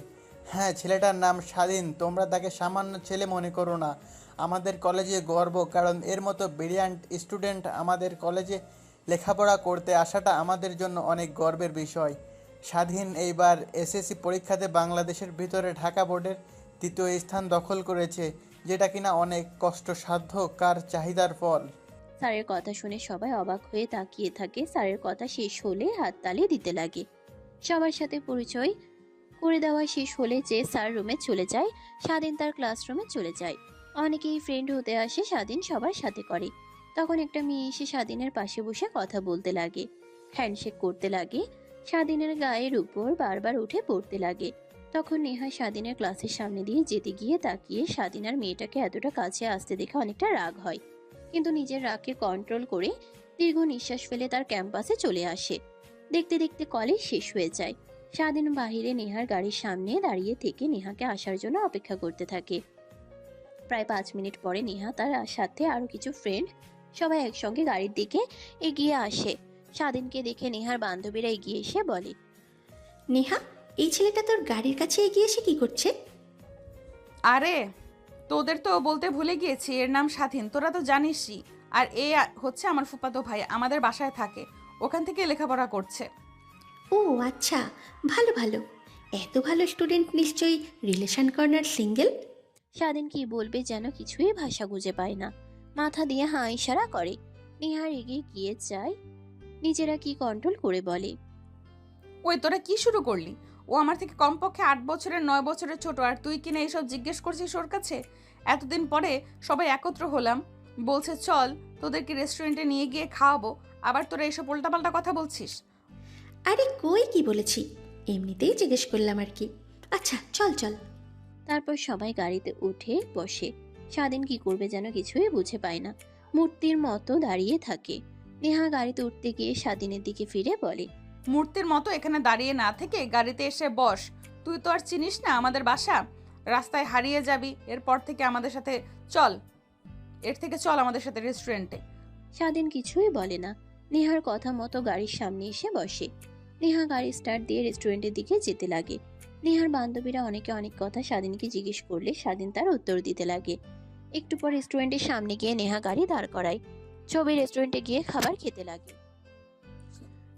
Speaker 7: হ্যাঁ, ছেলেটার নাম স্বাধীন। তোমরা তাকে সামান্য ছেলে মনে করো না। আমাদের কলেজে গর্ব, কারণ এর মতো ব্রিলিয়ান্ট স্টুডেন্ট আমাদের কলেজে লেখাপড়া করতে আসাটা আমাদের জন্য অনেক গর্বের বিষয়। স্বাধীন এইবার এসএসসি পরীক্ষাতে বাংলাদেশের ভিতরে ঢাকা বোর্ডের 3য় স্থান দখল করেছে, যেটা কিনা অনেক কষ্টসাধ্য কার চাহিদার ফল।
Speaker 3: স্যারের কথা শুনে সবাই অবাক হয়ে তাকিয়ে থাকে। স্যারের কথা শেষ হলে হাততালি দিতে লাগে। সবার সাথে পরিচয় করে দেওয়া শেষ হলে যে স্যার রুমে চলে যায়, স্বাধীন তার ক্লাসরুমে চলে যায়। অনেকেই ফ্রেন্ড হতে আসে, স্বাধীন সবার সাথে করে। তখন একটা মেয়ে এসে স্বাধীনের পাশে বসে কথা বলতে লাগে, হ্যান্ডশেক করতে লাগে। স্বাধীনের গায়ের উপর বারবার উঠে পড়তে লাগে। তখন নেহা স্বাধীনের ক্লাসের সামনে দিয়ে যেতে গিয়ে তাকিয়ে স্বাধীন আর মেয়েটাকে এতটা কাছে আসতে দেখে অনেকটা রাগ হয়, কিন্তু নিজের রাগকে কন্ট্রোল করে দীর্ঘ নিঃশ্বাস ফেলে তার ক্যাম্পাসে চলে আসে। দেখতে দেখতে কলেজ শেষ হয়ে যায়। স্বাধীন বাহিরে নেহার গাড়ির সামনে দাঁড়িয়ে থেকে নেহাকে আসার জন্য অপেক্ষা করতে থাকে। প্রায় 5 মিনিট পরে নেহা তার সাথে আরো কিছু ফ্রেন্ড সবাই একসঙ্গে গাড়ির দিকে এগিয়ে আসে। স্বাধীনকে দেখে নেহার বান্ধবীরা এগিয়ে এসে বলে,
Speaker 8: নেহা, এই ছেলেটা তোর গাড়ির কাছে এগিয়ে এসে কি করছে?
Speaker 1: আরে তোদের তো বলতে ভুলে গিয়েছি, এর নাম স্বাধীন, তোরা তো জানিসই। আর হচ্ছে আমার ফুফাতো ভাই, আমাদের বাসায় থাকে, ওখান থেকে লেখাপড়া করছে।
Speaker 8: ও আচ্ছা, ভালো ভালো। এত ভালো স্টুডেন্ট নিশ্চয়ই রিলেশন কর্নার সিঙ্গেল।
Speaker 3: স্বাধীন কি বলবে যেন কিছুই ভাষা খুঁজে পায় না, মাথা দিয়ে হাঁ ইশারা করে। নেহার এগিয়ে গিয়ে যায়, নিজেরা কি কন্ট্রোল করে বলে,
Speaker 1: ওই তোরা কি শুরু করলি? ও আমার থেকে কমপক্ষে 8 বছরের 9 বছরের ছোট, আর তুই কিনা এসব জিজ্ঞেস করছিস ওর কাছে? এতদিন পরে সবাই একত্র হলাম, বলছে চল তোদেরকে রেস্টুরেন্টে নিয়ে গিয়ে খাওয়াবো, আবার তোরা এসব উল্টাপাল্টা কথা বলছিস।
Speaker 8: আরে কই, কি বলেছি? এমনিতেই জিজ্ঞেস করলাম আর কি। আচ্ছা চল চল।
Speaker 3: তারপর সবাই গাড়িতে উঠে বসে। স্বাধীন কি করবে যেন কিছুই বুঝে পায় না, মূর্তির মতো দাঁড়িয়ে থাকে। নেহা গাড়িতে উঠতে গিয়ে স্বাধীনের দিকে ফিরে বলে,
Speaker 1: মূর্তির মতো এখানে দাঁড়িয়ে না থেকে গাড়িতে এসে বস। তুই তো আর চিনিস না আমাদের বাসা, রাস্তায় হারিয়ে যাবি। এরপর থেকে আমাদের সাথে চল, চল আমাদের সাথে রেস্টুরেন্টে।
Speaker 3: স্বাধীন কিছুই বলে না। নেহার কথা মতো গাড়ির সামনে এসে বসে। নেহা গাড়ি স্টার্ট দিয়ে রেস্টুরেন্টের দিকে যেতে লাগে। নেহার বান্ধবীরা অনেকে অনেক কথা স্বাধীনকে জিজ্ঞেস করলে স্বাধীন তার উত্তর দিতে লাগে। একটু পর রেস্টুরেন্টের সামনে গিয়ে নেহা গাড়ি দাঁড় করায়। ছবি রেস্টুরেন্টে গিয়ে খাবার খেতে লাগে।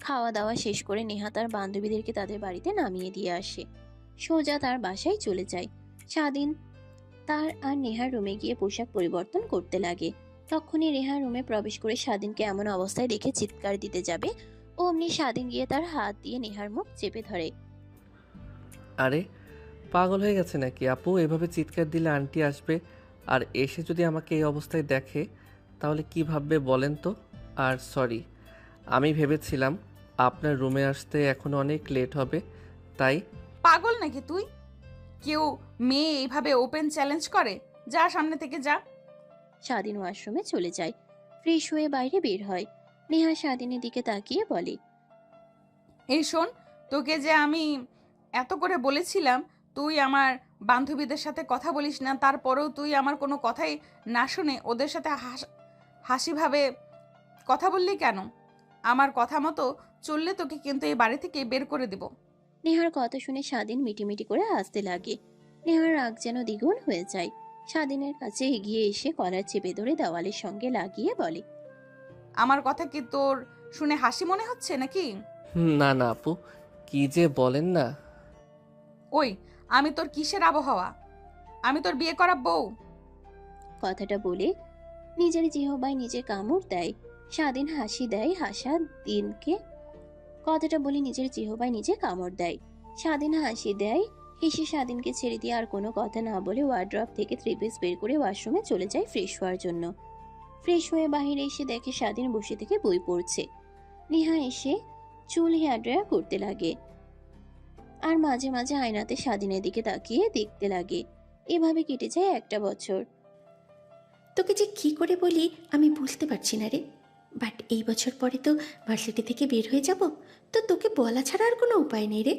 Speaker 3: খাওয়া দাওয়া শেষ করে নেহা তার বান্ধবীদেরকে তাদের বাড়িতে নামিয়ে দিয়ে আসে। সোজা তার বাসায় চলে যায়। স্বাধীন তার আর নেহার রুমে গিয়ে পোশাক পরিবর্তন করতে লাগে। তখনই রেহা রুমে প্রবেশ করে স্বাধীনকে এমন অবস্থায় দেখে চিৎকার দিতে যাবে, অমনি স্বাধীন গিয়ে তার হাত দিয়ে নেহার মুখ চেপে ধরে।
Speaker 2: আরে পাগল হয়ে গেছে নাকি আপু? এভাবে চিৎকার দিলে আন্টি আসবে, আর এসে যদি আমাকে এই অবস্থায় দেখে তাহলে কি ভাববে বলেন তো? আর সরি, আমি ভেবেছিলাম আপনার রুমে আসতে এখন অনেক লেট হবে, তাই।
Speaker 1: পাগল নাকি তুই? কেউ মেয়ে এইভাবে ওপেন চ্যালেঞ্জ করে? যা সামনে থেকে যা।
Speaker 3: স্বাধীন ওয়াশরুমে চলে যায়। ফ্রেশ হয়ে বাইরে বের হয়। নেহা স্বাধীনের দিকে তাকিয়ে বলে,
Speaker 1: এই শোন, তোকে যে আমি এত করে বলেছিলাম তুই আমার বান্ধবীদের সাথে কথা বলিস না, তারপরেও তুই আমার কোনো কথাই না শুনে ওদের সাথে হাসিভাবে কথা বললি কেন? আমার কথা মতো চললে তোকে কিন্তু এই বাড়ি থেকে বের করে দিব।
Speaker 3: নেহার কথা শুনে স্বাধীন মিটিমিটি করে হাসতে লাগে। নেহার রাগ যেন দ্বিগুণ হয়ে যায়। স্বাধীনের কাছে এগিয়ে এসে কলার চেপে ধরে দেওয়ালের সঙ্গে লাগিয়ে বলে,
Speaker 1: আমার কথা কি তোর শুনে হাসি মনে হচ্ছে নাকি?
Speaker 2: না না আপু, কি যে বলেন না।
Speaker 1: ওই, আমি তোর কিসের আবহাওয়া? আমি তোর বিয়ে করা বউ।
Speaker 3: কথাটা বলে নিজের জিহবায় নিজে কামড় দেয়। স্বাধীন হাসি দেয় হাসা দিনকে। কথাটা বলে নিজের জিহবায় নিজে কামড় দেয়। স্বাধীন হাসি দেয় হেসে স্বাধীনকে ছেড়ে দিয়ে আর কোনো কথা না বলে ওয়ার্ড্রপ থেকে 3 পিস বের করে ওয়াশরুমে চলে যায় ফ্রেশ হওয়ার জন্য। ফ্রেশ হয়ে বাহিরে এসে দেখে স্বাধীন বসে থেকে বই পড়ছে। নেহা এসে চুল হেয়ার ড্রায়ার করতে লাগে। আর মাঝে মাঝে আয়নাতে স্বাধীনের দিকে তাকিয়ে দেখতে লাগে। এভাবে কেটে যায় একটা বছর।
Speaker 8: তোকে যে কি করে বলি আমি বুঝতে পারছি না রে। বাট এই বছর পরে তো ভার্সিটি থেকে বের হয়ে যাব, তো তোকে বলা ছাড়া আর কোনো উপায় নেই রে।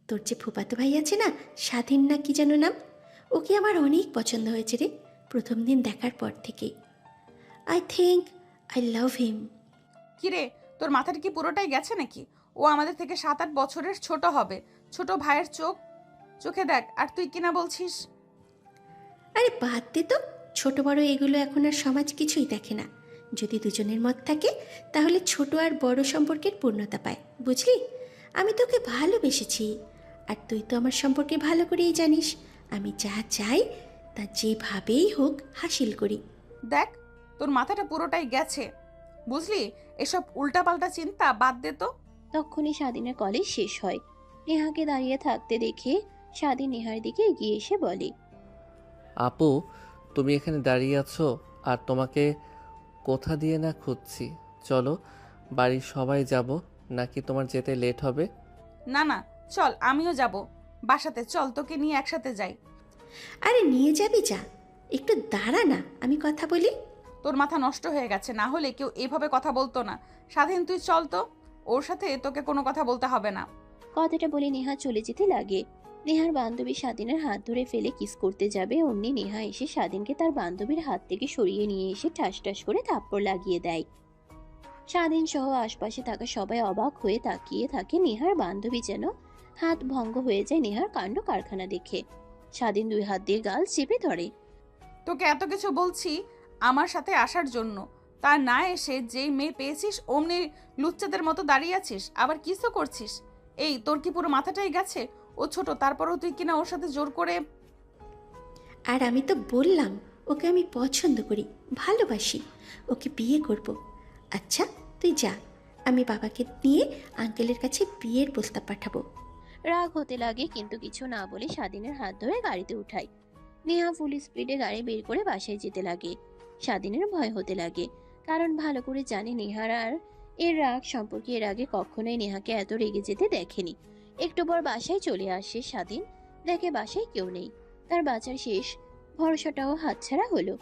Speaker 8: তোর যে ফুফাতো ভাই আছে না, স্বাধীন না কি যেন নাম, ওকে আমার অনেক পছন্দ হয়েছে রে, প্রথম দিন দেখার পর থেকেই। আই থিঙ্ক আই লাভ হিম।
Speaker 1: কিরে, তোর মাথাটা কি পুরোটাই গেছে নাকি? ও আমাদের থেকে 7-8 বছরের ছোট হবে। ছোট ভাইয়ের চোখে দেখ, আর তুই কিনা বলছিস?
Speaker 8: আরে বাদ দে তো, ছোট বড় এগুলো এখন আর সমাজ কিছুই দেখে না। যদি দুজনের মত থাকে তাহলে ছোট আর বড় সম্পর্কের পূর্ণতা পায়, বুঝলি? আমি তোকে ভালোবেসেছি, আর তুই তো আমার সম্পর্কে ভালো করেই জানিস আমি যা চাই তা যেভাবেই হোক হাসিল করি।
Speaker 1: দেখ, তোর মাথাটা পুরোটাই গেছে, বুঝলি? এসব উল্টাপাল্টা চিন্তা বাদ দে তো।
Speaker 3: তখনই স্বাধীনের কলেজ শেষ হয়। নেহাকে দাঁড়িয়ে থাকতে দেখে স্বাধীন নেহার দিকে এগিয়ে এসে বলে,
Speaker 2: আপু, তুমি এখানে দাঁড়িয়ে আছো আর তোমাকে কোথা দিয়ে না খুঁজছি। চলো, বাড়ির সবাই যাব, নাকি তোমার যেতে লেট হবে?
Speaker 1: না না, চল, আমিও যাব বাসাতে। চল, তোকে নিয়ে একসাথে যাই।
Speaker 8: আরে নিয়ে যাবি যা, একটু দাঁড়া না, আমি কথা বলি।
Speaker 1: তোর মাথা নষ্ট হয়ে গেছে, না হলে কেউ এভাবে কথা বলতো না। স্বাধীন, তুই চল তো, ওর সাথে তোকে কোনো কথা বলতে হবে না।
Speaker 3: কথাটা বলে নেহা চলে যেতে লাগে। নেহার বান্ধবী স্বাধীনের হাত ধরে ফেলে কিস করতে যাবে, অমনি নেহা এসে স্বাধীনকে তার বান্ধবীর হাত থেকে সরিয়ে নিয়ে এসে ঠাস ঠাস করে থাপ্পড় লাগিয়ে দেয়। স্বাধীন সহ আশপাশে থাকা সবাই অবাক হয়ে তাকিয়ে থাকে। নেহার বান্ধবী যেন হাত ভঙ্গ হয়ে যায় নেহার কাণ্ড কারখানা দেখে। স্বাধীন 2 হাত দিয়ে গাল চেপে ধরে।
Speaker 1: তোকে এত কিছু বলছি আমার সাথে আসার জন্য, তা না এসে যেই মেয়ে পেয়েছিস অমনি লুচ্চাদের মতো দাঁড়িয়ে আছিস, আবার কিসও করছিস। এই, তোর কি পুরো মাথাটাই গেছে? ও ছোট, তারপরেও তুই কিনা ওর সাথে জোর করে।
Speaker 8: আর আমি তো বললাম ওকে আমি পছন্দ করি, ভালোবাসি, ওকে বিয়ে করব। আচ্ছা তুই যা, আমি বাবাকে নিয়ে আঙ্কেলের কাছে বিয়ের প্রস্তাব পাঠাবো।
Speaker 3: রাগ হতে লাগে, কিন্তু কিছু না বলে স্বাধীনের হাত ধরে গাড়িতে উঠায়। নেহা ফুল স্পিডে গাড়ি বের করে বাসায় যেতে লাগে। স্বাধীনের ভয় হতে লাগে, কারণ ভালো করে জানে নেহার আর এর রাগ সম্পর্কে এর আগে কখনোই নেহাকে এত রেগে যেতে দেখেনি। একটু পর বাসায় চলে আসে স্বাধীন, দেখে বাসায় কেউ নেই। তার বাঁচার শেষ ভরসাটাও হাতছাড়া হলো।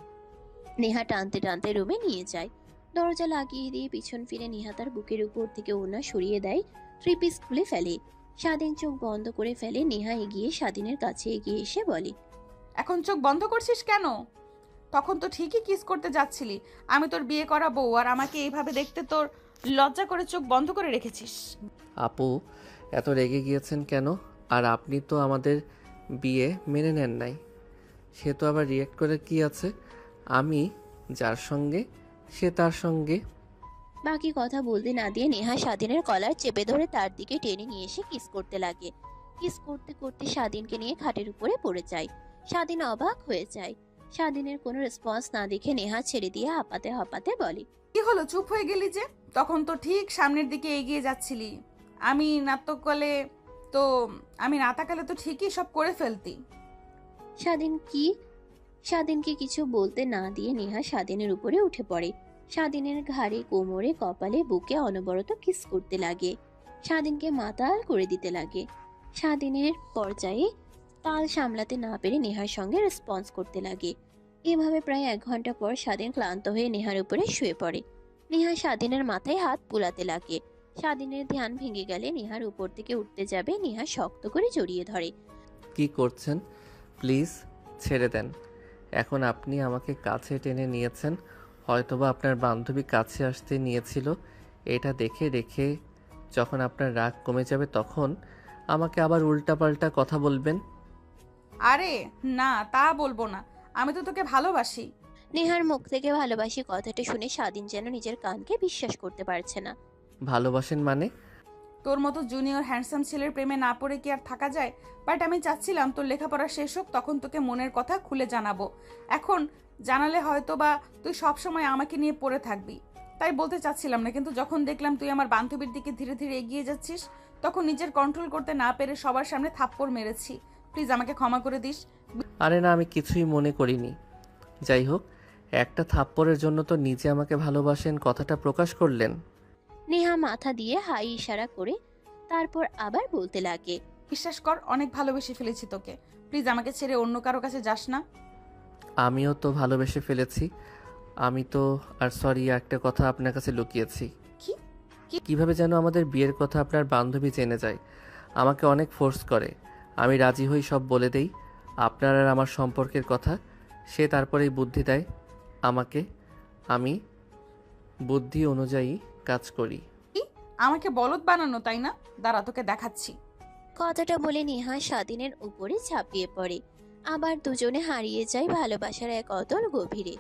Speaker 3: নেহা টানতে টানতে রুমে নিয়ে যায়। দরজা লাগিয়ে দিয়ে পিছন ফিরে নেহা তার বুকের উপর থেকে ওড়না সরিয়ে দেয়, 3 পিস খুলে ফেলে। স্বাধীন চোখ বন্ধ করে ফেলে। নেহা এগিয়ে স্বাধীনের কাছে এগিয়ে এসে বলে,
Speaker 1: এখন চোখ বন্ধ করছিস কেন? তখন তো ঠিকই কিস করতে যাচ্ছিলি। আমি তোর বিয়ে করা বউ, আর আমাকে এইভাবে দেখতে তোর লজ্জা করে চোখ বন্ধ করে রেখেছিস।
Speaker 2: আপু, এত রেগে গিয়েছেন কেন? আর আপনি তো আমাদের বিয়ে মেনে নেন নাই, সে তো আবার রিয়েক্ট করে কি আছে? আমি যার সঙ্গে সে তার সঙ্গে।
Speaker 3: বাকি কথা বলতে না দিয়ে নেহা স্বাধীনের কলার চেপে ধরে তার দিকে টেনে নিয়ে এসে কিস করতে লাগে। কিস করতে করতে স্বাধীনকে নিয়ে খাটের উপরে পড়ে যায়। স্বাধীন অবাক হয়ে যায়। স্বাধীনের কোনো রেসপন্স না দেখে নেহা ছেড়ে দিয়ে হাঁপাতে হাঁপাতে বলে,
Speaker 1: কি হলো, চুপ হয়ে গেলি যে? তখন তো ঠিক সামনের দিকে এগিয়ে যাচ্ছিলি। আমি নাটকলে তো আমি না তাকালে তো ঠিকই সব করে ফেলতি।
Speaker 3: স্বাধীনকে কিছু বলতে না দিয়ে নেহা স্বাধীনের উপরে উঠে পড়ে। স্বাধীনের ঘাড়ে, কোমরে, কপালে, বুকে অনবরত কিস করতে লাগে। স্বাধীনকে মাতাল করে দিতে লাগে। স্বাধীনের পর্যায়ে তাল সামলাতে না পেরে নেহার সঙ্গে রেসপন্স করতে লাগে। এভাবে প্রায় 1 ঘন্টা পর স্বাধীন ক্লান্ত হয়ে নেহার উপরে শুয়ে পড়ে। নেহা স্বাধীনের মাথায় হাত বুলাতে লাগে। স্বাধীনের ধ্যান ভেঙে গেলে নেহার উপর থেকে উঠতে যাবে, নেহা শক্ত করে জড়িয়ে ধরে।
Speaker 2: কি করছেন? প্লিজ ছেড়ে দেন। এখন আপনি আমাকে কাছে টেনে নিয়েছেন, হয়তোবা আপনার বান্ধবী কাছে আসতে নিয়েছিল। এটা দেখে রেখে যখন আপনার রাগ কমে যাবে তখন আমাকে আবার উল্টাপাল্টা কথা বলবেন।
Speaker 1: আরে না, তা বলবো না, আমি তো তোকে ভালোবাসি।
Speaker 3: নেহার মুখ থেকে ভালোবাসি কথাটা শুনে স্বাধীন যেন নিজের কানকে বিশ্বাস করতে পারছে না।
Speaker 2: ভালোবাসেন মানে?
Speaker 1: তোর মতো জুনিয়র হ্যান্ডসাম ছেলের প্রেমে না পড়ে কি আর থাকা যায়? বাট আমি চাচ্ছিলাম তোর লেখাপড়া শেষ হোক, তখন তোকে মনের কথা খুলে জানাবো। এখন জানালে হয়তো বা তুই সবসময় আমাকে নিয়ে পড়ে থাকবি, তাই বলতে চাচ্ছিলাম না। কিন্তু যখন দেখলাম তুই আমার বান্ধবীর দিকে ধীরে ধীরে এগিয়ে যাচ্ছিস, তখন নিজের কন্ট্রোল করতে না পেরে সবার সামনে থাপ্পড় মেরেছি। প্লিজ আমাকে ক্ষমা করে দিস।
Speaker 2: আরে না, আমি কিছুই মনে করিনি। যাই হোক, একটা থাপ্পড়ের জন্য তো নিজে আমাকে ভালোবাসেন কথাটা প্রকাশ করলেন।
Speaker 3: নেহা মাথা দিয়ে হাই ইশারা করে তারপর আবার বলতে লাগে,
Speaker 1: বিশ্বাস কর, অনেক ভালোবেসে ফেলেছি তোকে। প্লিজ আমাকে ছেড়ে অন্য কারো কাছে যাস না।
Speaker 2: আমিও তো ভালোবেসে ফেলেছি। আমি তো আর সরি একটা কথা আপনার কাছে লুকিয়েছি।
Speaker 1: কি?
Speaker 2: কিভাবে যেন আমাদের বিয়ের কথা আপনার বান্ধবী জেনে যায়, আমাকে অনেক ফোর্স করে। আমি রাজি হই, সব বলে দেই আপনার আর আমার সম্পর্কের কথা। সে তারপরেই বুদ্ধি দেয় আমাকে। আমি বুদ্ধি অনুযায়ী কাজ করি।
Speaker 1: কি? আমাকে বলদ বানানো, তাই না? দাঁড়া, তোকে দেখাচ্ছি।
Speaker 3: কথাটা বলে নেহা স্বাধীনের উপরে ঝাঁপিয়ে পড়ে। আবার দুজনে হারিয়ে যায় ভালোবাসার এক অতল গভীরে।